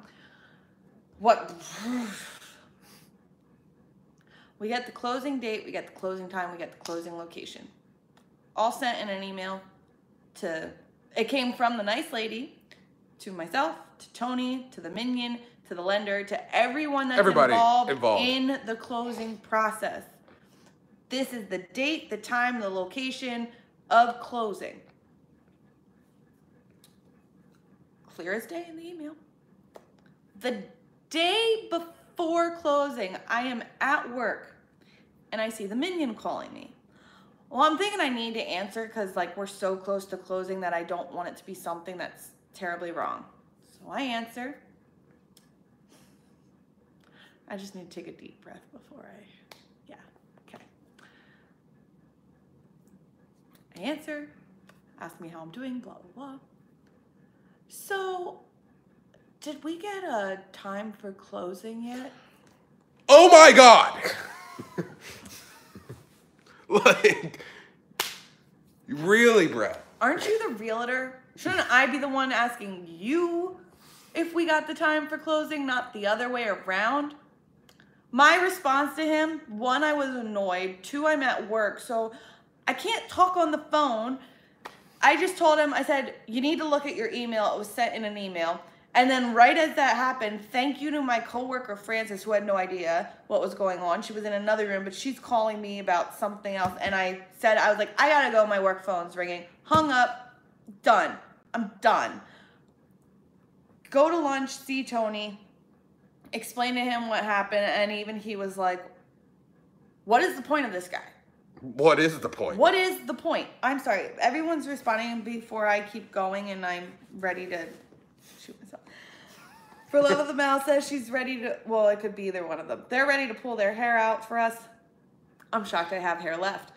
B: We get the closing date, we get the closing time, we get the closing location. All sent in an email it came from the nice lady to myself, to Tony, to the minion, to the lender, to everyone that's involved in the closing process. This is the date, the time, the location of closing. Clear as day in the email. The day before closing, I am at work and I see the minion calling me. Well, I'm thinking I need to answer because we're so close to closing that I don't want it to be something that's terribly wrong. So I answer. I just need to take a deep breath before okay. I answer, ask me how I'm doing, blah, blah, blah. So, did we get a time for closing yet?
A: Oh my God! Really, Brett?
B: Aren't you the realtor? Shouldn't I be the one asking you if we got the time for closing, not the other way around? My response to him, 1, I was annoyed. 2, I'm at work, so I can't talk on the phone. I just told him, I said, you need to look at your email. It was sent in an email. And then right as that happened, thank you to my coworker, Frances, who had no idea what was going on. She was in another room, but she's calling me about something else. And I was like, I gotta go. My work phone's ringing. Hung up. Done. I'm done. Go to lunch, see Tony, explain to him what happened. And even he was like, what is the point of this guy?
A: What is the point?
B: What is the point? I'm sorry. Everyone's responding before I keep going, and I'm ready to shoot myself. For Love of the Mouse says she's ready to, well, it could be either one of them. They're ready to pull their hair out for us. I'm shocked I have hair left.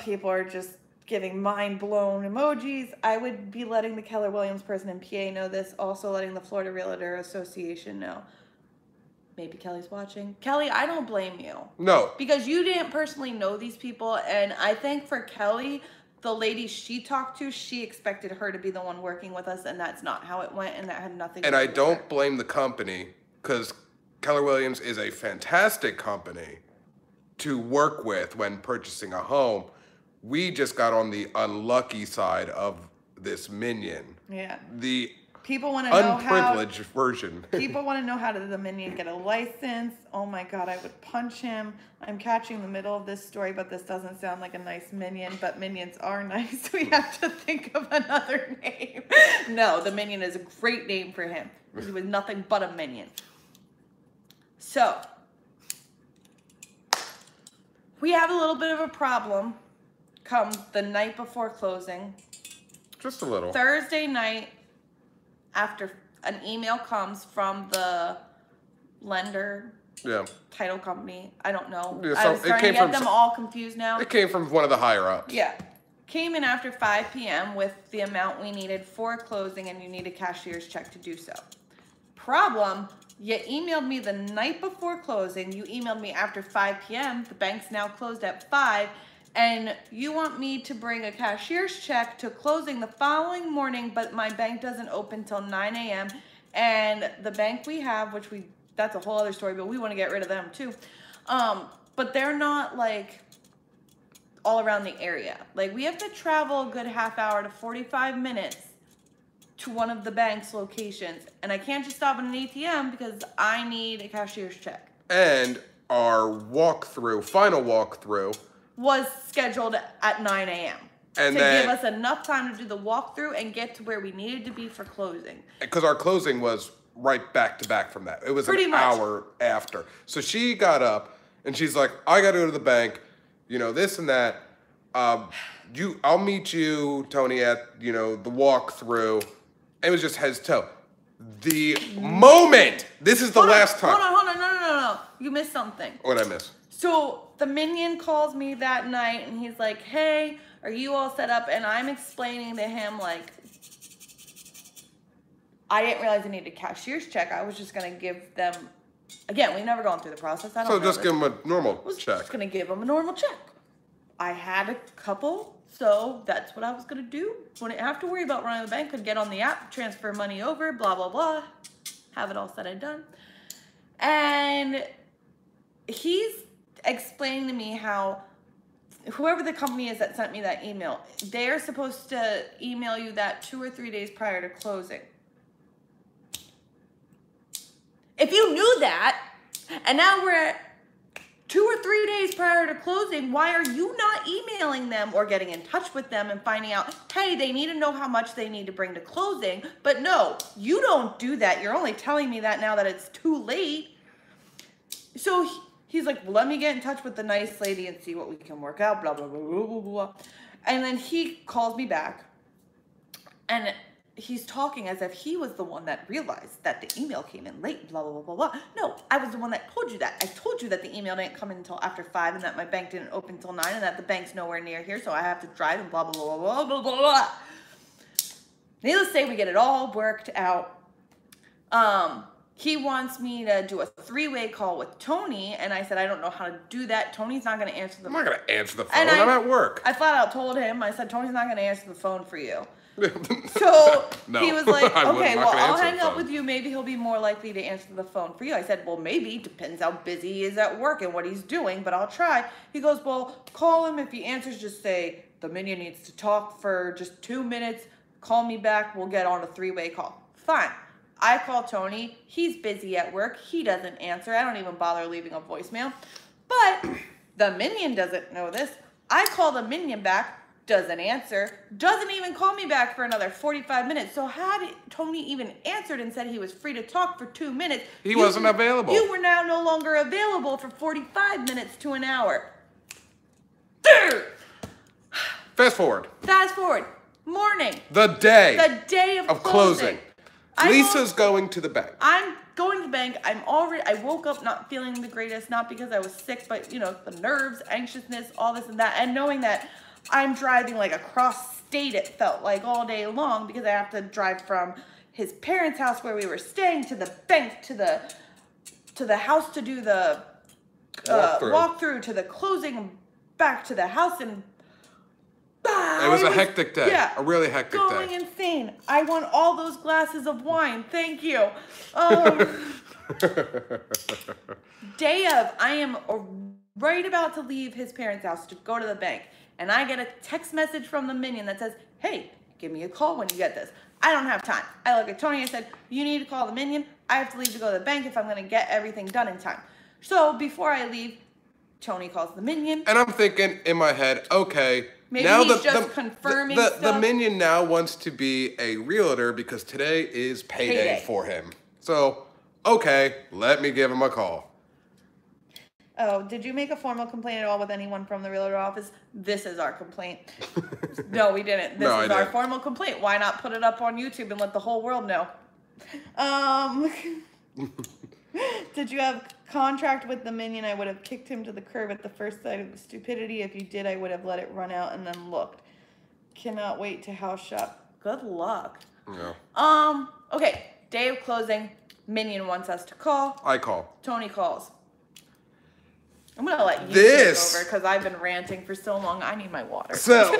B: People are just giving mind-blown emojis. I would be letting the Keller Williams person in PA know this, also letting the Florida Realtor Association know. Maybe Kelly's watching. Kelly, I don't blame you.
A: No.
B: Because you didn't personally know these people, and I think for Kelly, the lady she talked to, she expected her to be the one working with us, and that's not how it went, and that had nothing to do with
A: And I don't
B: her.
A: blame the company, because Keller Williams is a fantastic company to work with when purchasing a home. We just got on the unlucky side of this minion.
B: Yeah.
A: The
B: People want to know
A: unprivileged version.
B: People want to know how did the minion get a license. Oh my God, I would punch him. I'm catching the middle of this story, but this doesn't sound like a nice minion, but minions are nice. We have to think of another name. No, the minion is a great name for him. He was nothing but a minion. So, we have a little bit of a problem come the night before closing.
A: Just a little.
B: Thursday night, after an email comes from the lender,
A: Yeah.
B: title company, I don't know.
A: Yeah, so
B: I'm
A: it
B: starting
A: came
B: to get
A: from
B: them all confused now.
A: It came from one of the higher ups.
B: Yeah. Came in after 5 p.m. with the amount we needed for closing, and you need a cashier's check to do so. Problem, you emailed me the night before closing. You emailed me after 5 p.m. The bank's now closed at 5. And you want me to bring a cashier's check to closing the following morning, but my bank doesn't open till 9 a.m. And the bank we have, which that's a whole other story, but we want to get rid of them too. But they're not like all around the area. Like we have to travel a good half hour to 45 minutes to one of the bank's locations. And I can't just stop at an ATM because I need a cashier's check.
A: And our final walkthrough,
B: was scheduled at 9 a.m.
A: And
B: to
A: then,
B: give us enough time to do the walkthrough and get to where we needed to be for closing.
A: Because our closing was right back to back from that. It was
B: Pretty
A: an
B: much.
A: hour after. So she got up and she's like, I got to go to the bank, this and that. I'll meet you, Tony, at, the walkthrough. It was just heads toe. The moment, this is the last time.
B: Hold on, no. You missed something.
A: What'd I miss?
B: So the minion calls me that night and he's like, hey, are you all set up? And I'm explaining to him like, I didn't realize I needed a cashier's check. I was just going to give them, again, we've never gone through the process. I don't know
A: just
B: this.
A: give them a normal
B: I was
A: check.
B: just going to give them a normal check. I had a couple, so that's what I was going to do. Wouldn't have to worry about running the bank. Could get on the app, transfer money over, blah, blah, blah. Have it all said and done. And he's explaining to me how whoever the company is that sent me that email, they're supposed to email you that 2 or 3 days prior to closing. If you knew that, and now we're at 2 or 3 days prior to closing, why are you not emailing them or getting in touch with them and finding out, hey, they need to know how much they need to bring to closing? But no, you don't do that. You're only telling me that now that it's too late. So he's like, well, let me get in touch with the nice lady and see what we can work out, blah, blah, blah, blah, blah, blah. And then he calls me back, and he's talking as if he was the one that realized that the email came in late, blah, blah, blah, blah, blah. No, I was the one that told you that. I told you that the email didn't come in until after 5 and that my bank didn't open until 9 and that the bank's nowhere near here, so I have to drive and blah, blah, blah, blah, blah, blah, blah. Needless to say, we get it all worked out. He wants me to do a 3-way call with Tony, and I said, I don't know how to do that. Tony's not going to answer the phone.
A: I'm not going to answer the phone. I'm at work.
B: I flat out told him, I said, Tony's not going to answer the phone for you. So
A: no,
B: he was like, okay, well, I'll
A: answer
B: hang up with you. Maybe he'll be more likely to answer the phone for you. I said, well, maybe. Depends how busy he is at work and what he's doing, but I'll try. He goes, well, call him. If he answers, just say, the minion needs to talk for just 2 minutes. Call me back. We'll get on a 3-way call. Fine. I call Tony. He's busy at work. He doesn't answer. I don't even bother leaving a voicemail. But the minion doesn't know this. I call the minion back. Doesn't answer. Doesn't even call me back for another 45 minutes. So had Tony even answered and said he was free to talk for 2 minutes,
A: he wasn't available.
B: You were now no longer available for 45 minutes to an hour.
A: Fast forward.
B: Morning.
A: The day
B: of
A: closing. Lisa's going to the bank.
B: I'm going to the bank. I woke up not feeling the greatest, not because I was sick, but you know, the nerves, anxiousness, all this and that. And knowing that I'm driving like across state, it felt like all day long, because I have to drive from his parents' house where we were staying to the bank, to the house to do the walkthrough, to the closing, back to the house, and
A: it was a hectic day. Yeah, a really hectic day.
B: Going insane. I want all those glasses of wine. Thank you. Day of, I am right about to leave his parents' house to go to the bank, and I get a text message from the minion that says, hey, give me a call when you get this. I don't have time. I look at Tony and said, you need to call the minion. I have to leave to go to the bank if I'm going to get everything done in time. So before I leave, Tony calls the minion.
A: And I'm thinking in my head, okay,
B: maybe
A: now
B: he's just confirming stuff.
A: The minion now wants to be a realtor because today is payday for him. So, okay, let me give him a call.
B: Oh, did you make a formal complaint at all with anyone from the realtor office? This is our complaint. No, we didn't. This is our formal complaint. Why not put it up on YouTube and let the whole world know? Did you have contract with the minion? I would have kicked him to the curb at the first sight of the stupidity. If you did, I would have let it run out and then looked. Cannot wait to house shop. Good luck.
A: Yeah.
B: Okay, day of closing. Minion wants us to call.
A: I call.
B: Tony calls. I'm going to let you take over because I've been ranting for so long. I need my water.
A: So,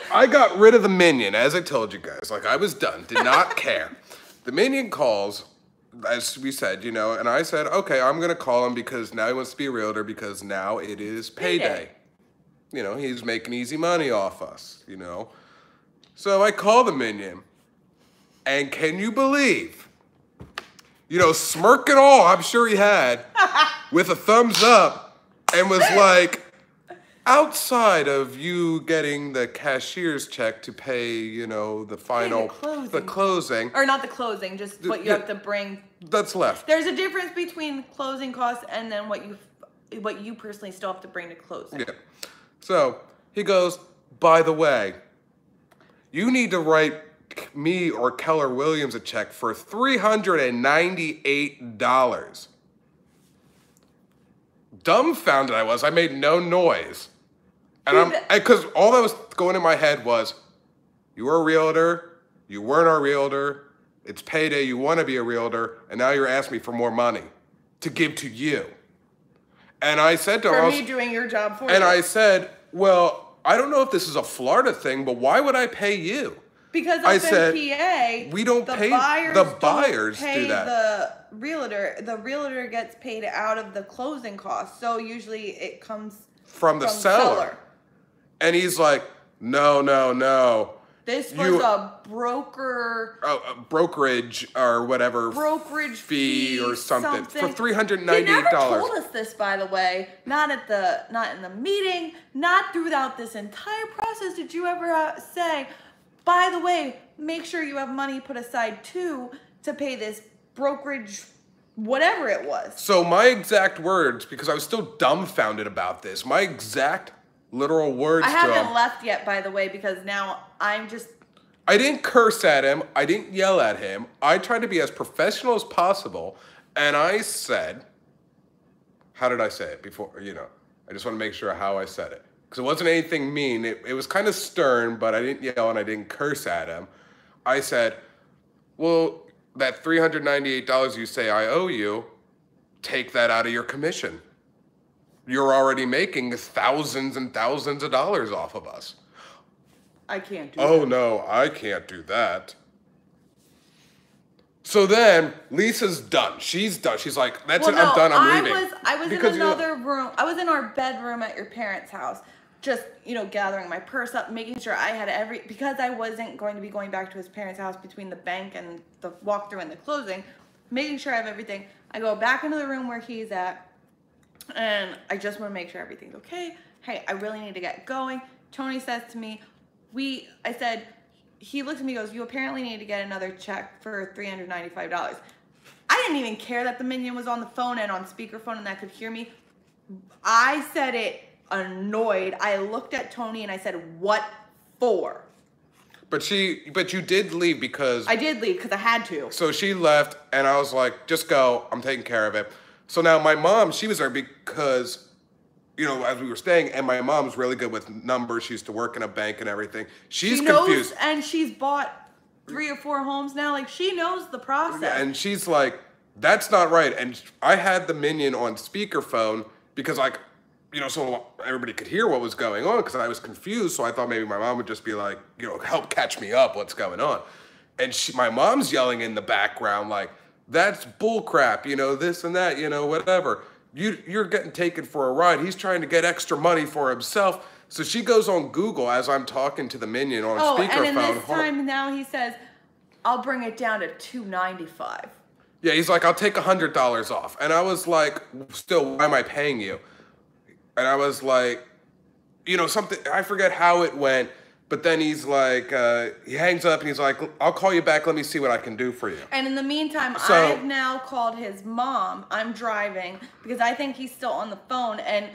A: I got rid of the minion, as I told you guys. Like, I was done. Did not care. The minion calls, as we said, you know, and I said, okay, I'm going to call him because now he wants to be a realtor because now it is payday. You know, he's making easy money off us, you know. So, I call the minion, and can you believe, you know, smirk and all, I'm sure he had, with a thumbs up, and was like, outside of you getting the cashier's check to pay, you know, the final, the closing.
B: Or not the closing, just what you have to bring.
A: That's left.
B: There's a difference between closing costs and then what you personally still have to bring to closing.
A: Yeah. So he goes, by the way, you need to write me or Keller Williams a check for $398. Dumbfounded I was. I made no noise. And because all that was going in my head was, you were a realtor, you weren't our realtor, it's payday, you want to be a realtor, and now you're asking me for more money to give to you. And I said to
B: him, for me doing your job for you.
A: And I said, well, I don't know if this is a Florida thing, but why would I pay you?
B: Because up in PA,
A: we don't pay the buyers do that.
B: The realtor gets paid out of the closing costs. So usually it comes
A: from the seller. And he's like, no.
B: This was a
A: brokerage or whatever.
B: Brokerage
A: fee or something. For $398.
B: He never told us this, by the way. Not in the meeting, not throughout this entire process did you ever say, by the way, make sure you have money put aside too to pay this brokerage, whatever it was.
A: So my exact words, because I was still dumbfounded about this, my exact literal words to him.
B: I haven't left yet, by the way, because now I
A: didn't curse at him. I didn't yell at him. I tried to be as professional as possible. And I said, how did I say it before? You know, I just want to make sure how I said it. Because it wasn't anything mean. It was kind of stern, but I didn't yell and I didn't curse at him. I said, well, that $398 you say I owe you, take that out of your commission. You're already making thousands and thousands of dollars off of us.
B: I can't do that.
A: Oh, no, I can't do that. So then Lisa's done. She's done. She's like, that's it. I'm done. I'm leaving.
B: I was in another room. I was in our bedroom at your parents' house, just, you know, gathering my purse up, making sure I had because I wasn't going to be going back to his parents' house between the bank and the walkthrough and the closing, making sure I have everything. I go back into the room where he's at, and I just want to make sure everything's okay. Hey, I really need to get going. Tony says to me, he looked at me and goes, you apparently need to get another check for $395. I didn't even care that the minion was on the phone and on speakerphone and that could hear me. I said it annoyed. I looked at Tony and I said, what for?
A: But you did leave because...
B: I did leave because I had to.
A: So she left, and I was like, just go. I'm taking care of it. So now my mom, she was there because, you know, as we were staying, and my mom's really good with numbers. She used to work in a bank and everything. She knows, confused.
B: And she's bought 3 or 4 homes now. Like, she knows the process.
A: And she's like, that's not right. And I had the minion on speakerphone because, like, you know, so everybody could hear what was going on because I was confused. So I thought maybe my mom would just be like, you know, help catch me up, what's going on. And my mom's yelling in the background like, that's bull crap, you know, this and that, you know, whatever. You're getting taken for a ride. He's trying to get extra money for himself. So she goes on Google as I'm talking to the minion on speakerphone.
B: Oh, and in this time now he says, I'll bring it down to $295.
A: Yeah, he's like, I'll take $100 off. And I was like, still, why am I paying you? And I was like, you know, something, I forget how it went, but then he's like, he hangs up and he's like, I'll call you back. Let me see what I can do for you.
B: And in the meantime, I've now called his mom. I'm driving because I think he's still on the phone. And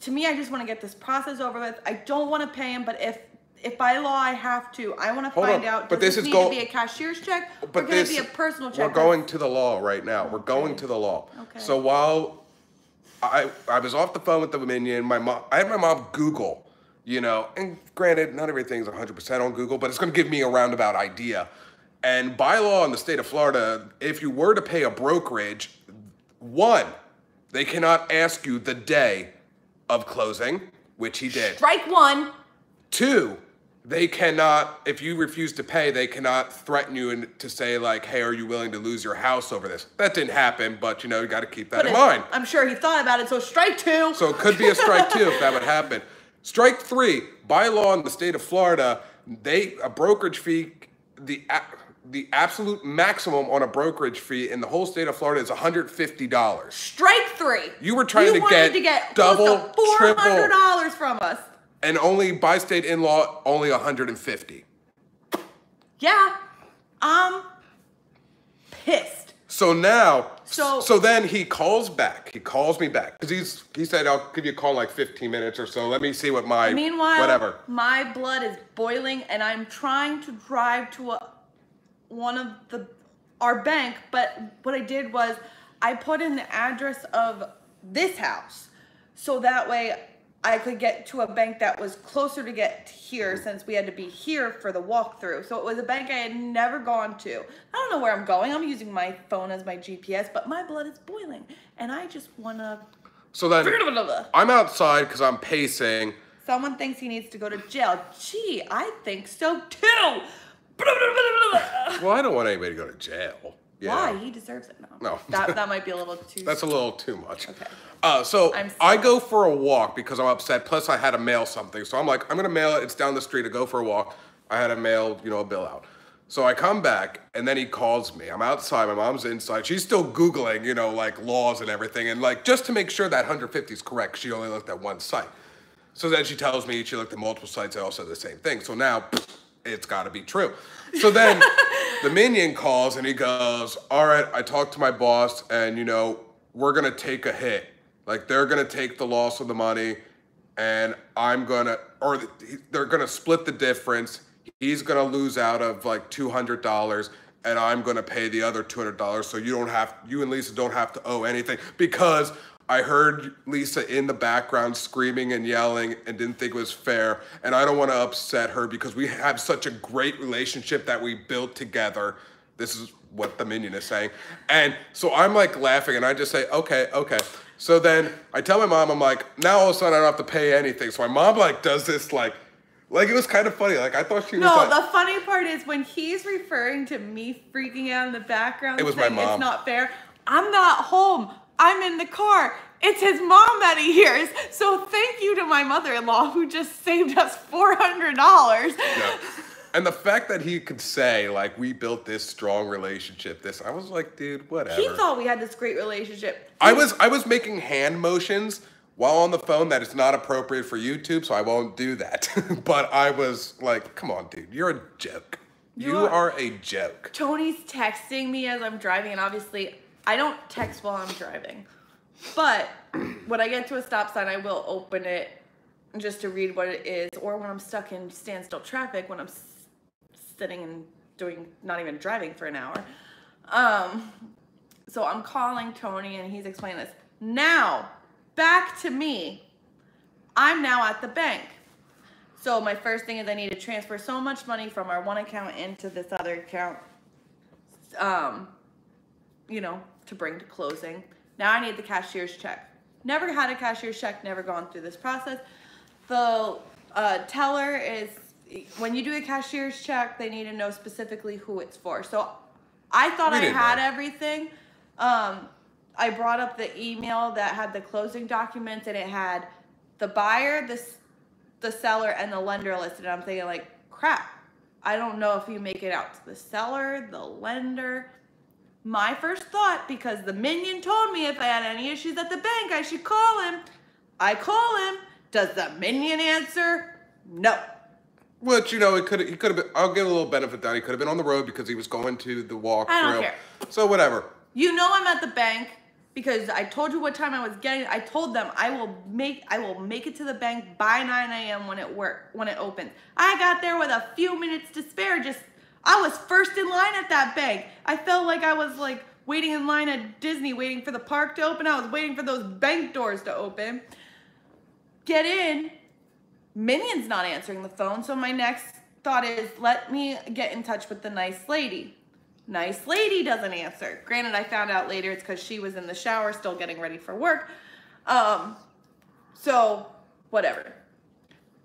B: to me, I just want to get this process over with. I don't want to pay him, but if by law I have to, I want to find out, does this need to be a cashier's check or can it be a personal check?
A: We're going to the law right now. We're going to the law.
B: Okay.
A: So while I was off the phone with the minion, I had my mom Google, you know, and granted, not everything's 100% on Google, but it's going to give me a roundabout idea. And by law in the state of Florida, if you were to pay a brokerage, 1, they cannot ask you the day of closing, which he did.
B: Strike 1.
A: 2, they cannot, if you refuse to pay, they cannot threaten you to say like, hey, are you willing to lose your house over this? That didn't happen, but you know, you got to keep that in mind. I'm
B: sure he thought about it, so strike 2.
A: So it could be a strike 2 if that would happen. Strike 3, by law in the state of Florida, a brokerage fee, the absolute maximum on a brokerage fee in the whole state of Florida is $150.
B: Strike 3.
A: You were trying to get double,
B: close to $400 from us.
A: And only by state in law, only $150.
B: Yeah, I'm pissed.
A: So now, so then he calls back. He calls me back because he said I'll give you a call in like 15 minutes or so. Let me see what
B: Meanwhile,
A: whatever.
B: My blood is boiling, and I'm trying to drive to our bank. But what I did was I put in the address of this house, so that way I could get to a bank that was closer to get here since we had to be here for the walkthrough. So it was a bank I had never gone to. I don't know where I'm going. I'm using my phone as my GPS, but my blood is boiling. And I just want to...
A: So then I'm outside because I'm pacing.
B: Someone thinks he needs to go to jail. Gee, I think so too.
A: Well, I don't want anybody to go to jail. Yeah.
B: Why? He deserves it. No. That might be a little too...
A: That's a little too much.
B: Okay.
A: So I go for a walk because I'm upset. Plus, I had to mail something. So I'm like, I'm going to mail it. It's down the street. I go for a walk. I had to mail, you know, a bill out. So I come back, and then he calls me. I'm outside. My mom's inside. She's still Googling, you know, like laws and everything. And like, just to make sure that 150 is correct, she only looked at one site. So then she tells me she looked at multiple sites. They all said the same thing. So now it's got to be true. So then the minion calls, and he goes, all right, I talked to my boss, and, you know, we're going to take a hit. Like, they're going to take the loss of the money, and they're going to split the difference. He's going to lose out of like $200, and I'm going to pay the other $200. So you and Lisa don't have to owe anything, because I heard Lisa in the background screaming and yelling and didn't think it was fair. And I don't want to upset her because we have such a great relationship that we built together. This is what the minion is saying. And so I'm like laughing, and I just say, okay. So then I tell my mom, I'm like, now all of a sudden I don't have to pay anything. So my mom like does this like it was kind of funny. Like I thought she was like...
B: No, the funny part is when he's referring to me freaking out in the background.
A: It was my mom.
B: It's not fair. I'm not home. I'm in the car. It's his mom that he hears. So thank you to my mother-in-law who just saved us $400.
A: Yeah. And the fact that he could say, like, we built this strong relationship, I was like, dude, whatever.
B: He thought we had this great relationship.
A: I was making hand motions while on the phone that is not appropriate for YouTube, so I won't do that. But I was like, come on, dude, you're a joke. You are a joke.
B: Tony's texting me as I'm driving, and obviously I don't text while I'm driving. But when I get to a stop sign, I will open it just to read what it is. Or when I'm stuck in standstill traffic, when I'm sitting and not even driving for an hour. So I'm calling Tony and he's explaining this. Now, back to me. I'm now at the bank. So my first thing is I need to transfer so much money from our one account into this other account, to bring to closing. Now I need the cashier's check. Never had a cashier's check, never gone through this process. The teller is, when you do a cashier's check, they need to know specifically who it's for. So I thought I had everything. I brought up the email that had the closing documents and it had the buyer, the seller, and the lender listed. I'm thinking like, crap, I don't know if you make it out to the seller, the lender. My first thought, because the minion told me if I had any issues at the bank, I should call him. I call him. Does the minion answer? No.
A: Which, he could have been, I'll give a little benefit that he could have been on the road because he was going to the walkthrough.
B: I don't care.
A: So whatever.
B: I'm at the bank because I told you what time I was getting. I told them I will make it to the bank by 9 a.m. when it opens. I got there with a few minutes to spare. I was first in line at that bank. I felt like I was like waiting in line at Disney, waiting for the park to open. I was waiting for those bank doors to open. Get in. Minion's not answering the phone, so my next thought is, let me get in touch with the nice lady. Nice lady doesn't answer. Granted, I found out later it's because she was in the shower still getting ready for work. So, whatever.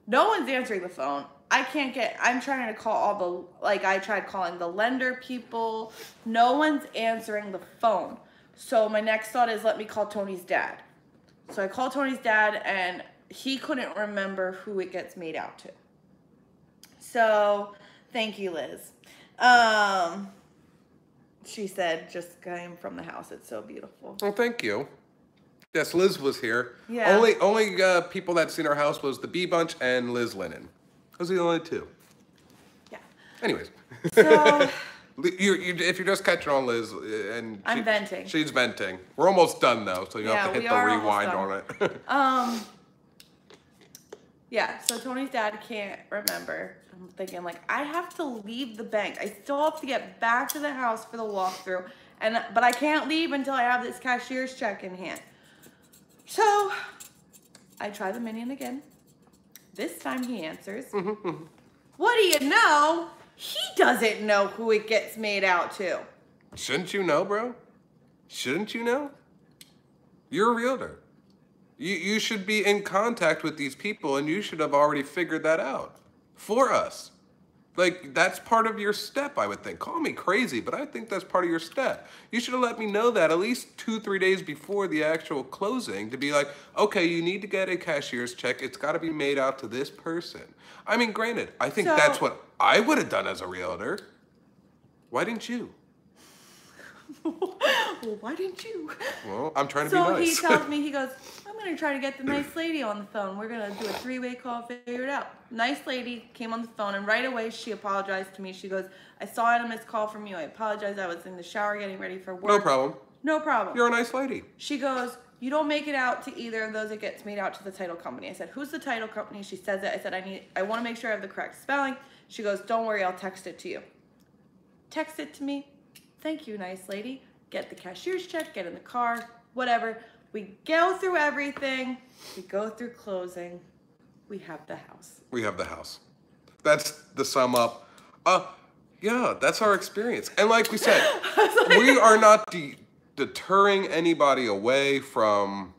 B: No one's answering the phone. I'm trying to call I tried calling the lender people. No one's answering the phone. So my next thought is, let me call Tony's dad. So I called Tony's dad and he couldn't remember who it gets made out to. So, thank you, Liz. She said, just came from the house. It's so beautiful.
A: Well, thank you. Yes, Liz was here.
B: Yeah.
A: Only people that seen our house was the Bee Bunch and Liz Lennon. Those are the only two.
B: Yeah.
A: Anyways.
B: So,
A: if you're just catching on, Liz, and
B: I'm venting.
A: She's venting. We're almost done though, so you have to hit the rewind on it.
B: Yeah, so Tony's dad can't remember. I'm thinking like, I have to leave the bank. I still have to get back to the house for the walkthrough, but I can't leave until I have this cashier's check in hand. So I try the minion again. This time he answers. What do you know? He doesn't know who it gets made out to.
A: Shouldn't you know, bro? Shouldn't you know? You're a realtor. You should be in contact with these people and you should have already figured that out for us. Like, that's part of your step, I would think. Call me crazy, but I think that's part of your step. You should have let me know that at least 2-3 days before the actual closing to be like, okay, you need to get a cashier's check. It's got to be made out to this person. I mean, granted, I think that's what I would have done as a realtor. Why didn't you?
B: Well, why didn't you?
A: Well, I'm trying to be nice.
B: So he tells me, he goes, I'm going to try to get the nice lady on the phone. We're going to do a 3-way call, figure it out. Nice lady came on the phone, and right away she apologized to me. She goes, I saw a missed call from you. I apologize. I was in the shower getting ready for work.
A: No problem.
B: No problem.
A: You're a nice lady.
B: She goes, you don't make it out to either of those. It gets made out to the title company. I said, who's the title company? She says it. I said, I want to make sure I have the correct spelling. She goes, don't worry, I'll text it to you. Text it to me. Thank you, nice lady. Get the cashier's check, get in the car, whatever. We go through everything. We go through closing. We have the house.
A: We have the house. That's the sum up. Yeah, that's our experience. And like we said, we are not deterring anybody away from,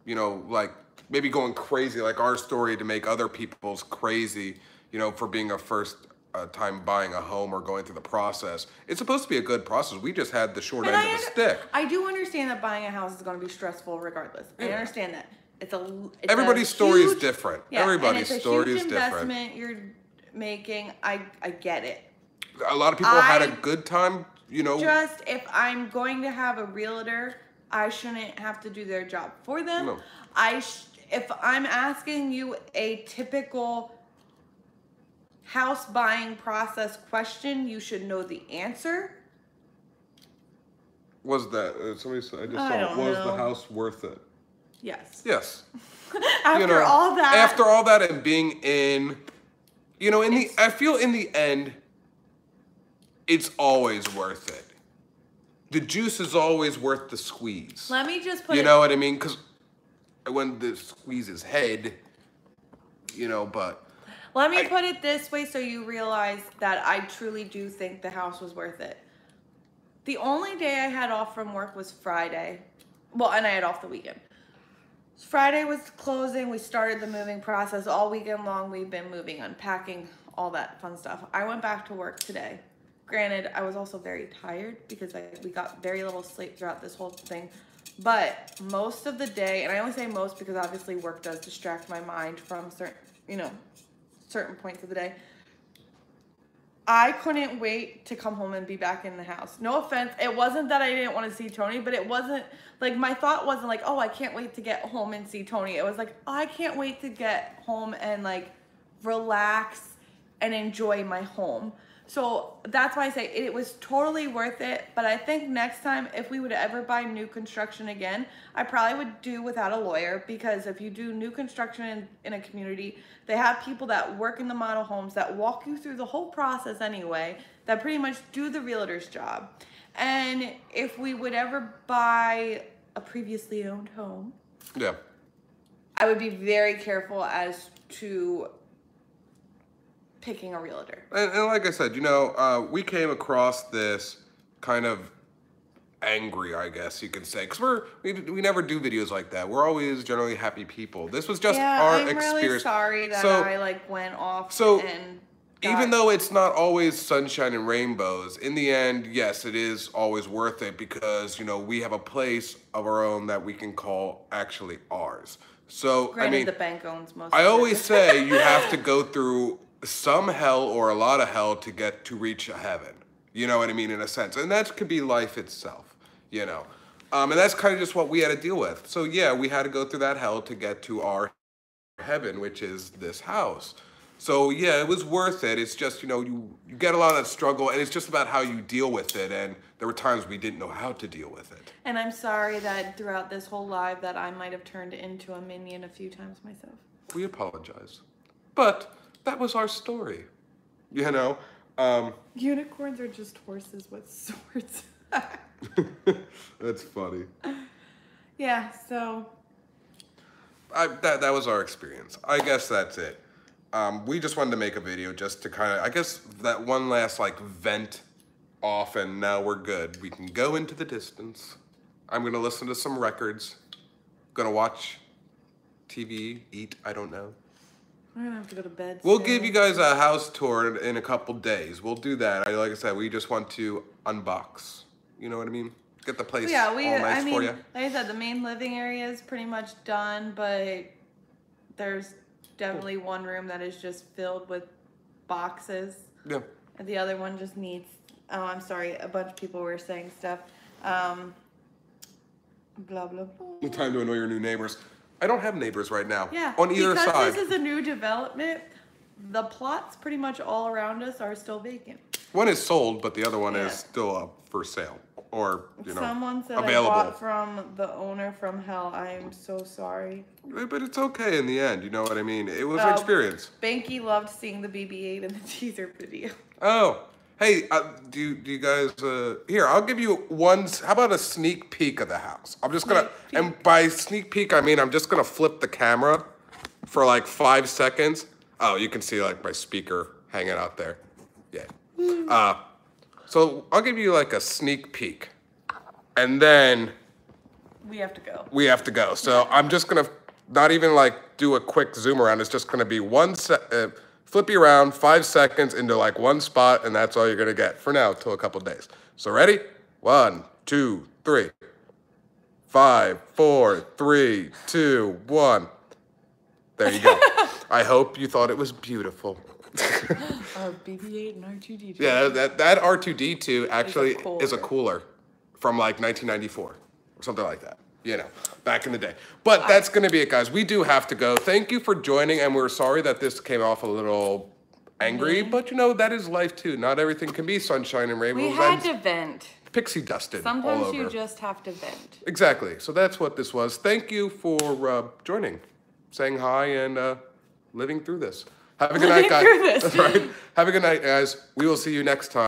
A: like maybe going crazy like our story to make other people's crazy, for being a first time buying a home or going through the process. It's supposed to be a good process. We just had the short end of the stick.
B: I do understand that buying a house is going to be stressful regardless. I understand that.
A: Everybody's story is different.
B: Yeah,
A: Everybody's story is different.
B: It's a huge investment you're making. I get it.
A: A lot of people had a good time,
B: Just if I'm going to have a realtor, I shouldn't have to do their job for them.
A: No.
B: If I'm asking you a typical house buying process question, you should know the answer.
A: Was that somebody said? I just
B: I
A: saw.
B: don't
A: Was
B: know.
A: the house worth it?
B: Yes.
A: Yes.
B: After all that.
A: After all that, and being in, I feel in the end, it's always worth it. The juice is always worth the squeeze.
B: Let me just put
A: You know what I mean? Because when the squeeze is head, you know, but...
B: Let me put it this way so you realize that I truly do think the house was worth it. The only day I had off from work was Friday. Well, and I had off the weekend. Friday was closing. We started the moving process. All weekend long, we've been moving, unpacking, all that fun stuff. I went back to work today. Granted, I was also very tired because we got very little sleep throughout this whole thing. But most of the day, and I only say most because obviously work does distract my mind from certain points of the day. I couldn't wait to come home and be back in the house. No offense. It wasn't that I didn't want to see Tony, but it wasn't like my thought wasn't like, oh, I can't wait to get home and see Tony. It was like, oh, I can't wait to get home and like relax and enjoy my home. So that's why I say it was totally worth it. But I think next time, if we would ever buy new construction again, I probably would do without a lawyer, because if you do new construction in a community, they have people that work in the model homes that walk you through the whole process anyway, that pretty much do the realtor's job. And if we would ever buy a previously owned home,
A: yeah,
B: I would be very careful as to picking a realtor.
A: And like I said, you know, we came across this kind of angry, I guess you can say, because we never do videos like that. We're always generally happy people. This was just our experience.
B: I'm really sorry that I like went off. And
A: even though it's not always sunshine and rainbows, in the end, yes, it is always worth it, because, you know, we have a place of our own that we can call actually ours. So,
B: granted,
A: I mean,
B: the bank owns most
A: I
B: of
A: always say you have to go through some hell or a lot of hell to get to reach a heaven. You know what I mean, in a sense. And that could be life itself, you know. And that's kind of just what we had to deal with. So, yeah, we had to go through that hell to get to our heaven, which is this house. So, yeah, it was worth it. It's just, you know, you get a lot of that struggle, and it's just about how you deal with it. And there were times we didn't know how to deal with it.
B: And I'm sorry that throughout this whole live that I might have turned into a minion a few times myself. We
A: apologize. But that was our story, you know.
B: Unicorns are just horses with swords.
A: That's funny.
B: Yeah, so.
A: That was our experience. I guess that's it. We just wanted to make a video just to kind of, I guess, that one last like vent off, and now we're good. We can go into the distance. I'm gonna listen to some records. Gonna watch TV, eat, I don't know.
B: I'm gonna have to go to bed.
A: We'll give you guys a house tour in a couple days. We'll do that. Like I said, we just want to unbox. You know what I mean? Get the place all nice for you.
B: Like I said, the main living area is pretty much done, but there's definitely one room that is just filled with boxes.
A: Yeah.
B: And the other one just needs, oh, I'm sorry, a bunch of people were saying stuff. Blah, blah, blah.
A: Time to annoy your new neighbors. I don't have neighbors right now.
B: Yeah,
A: on either side.
B: Because this is a new development, the plots pretty much all around us are still vacant.
A: One is sold, but the other one is still up for sale, or, you know,
B: someone said
A: available.
B: I bought from the owner from hell. I am so sorry.
A: But it's okay in the end, you know what I mean? It was an experience.
B: Banky loved seeing the BB-8 in the teaser video.
A: Oh, hey, do you guys, here, I'll give you one, how about a sneak peek of the house? I'm just gonna, and by sneak peek, I mean, I'm just gonna flip the camera for like 5 seconds. Oh, you can see like my speaker hanging out there. Yeah. So I'll give you like a sneak peek, and then
B: we have to go.
A: We have to go. So I'm just gonna not even like do a quick zoom around. It's just gonna be flip you around 5 seconds into like one spot, and that's all you're gonna get for now till a couple days. So ready? 1, 2, 3. 5, 4, 3, 2, 1. There you go. I hope you thought it was beautiful.
B: BB-8 and R2-D2.
A: Yeah, that R2-D2 actually is a cooler from like 1994 or something like that. You know, back in the day. But that's going to be it, guys. We do have to go. Thank you for joining, and we're sorry that this came off a little angry, but you know, that is life too. Not everything can be sunshine and rainbows.
B: We had to vent.
A: Pixie dusted all over.
B: Sometimes you just have to vent.
A: Exactly. So that's what this was. Thank you for joining, saying hi, and living through this. Have a good night, guys. That's right. Have a good night, guys. We will see you next time.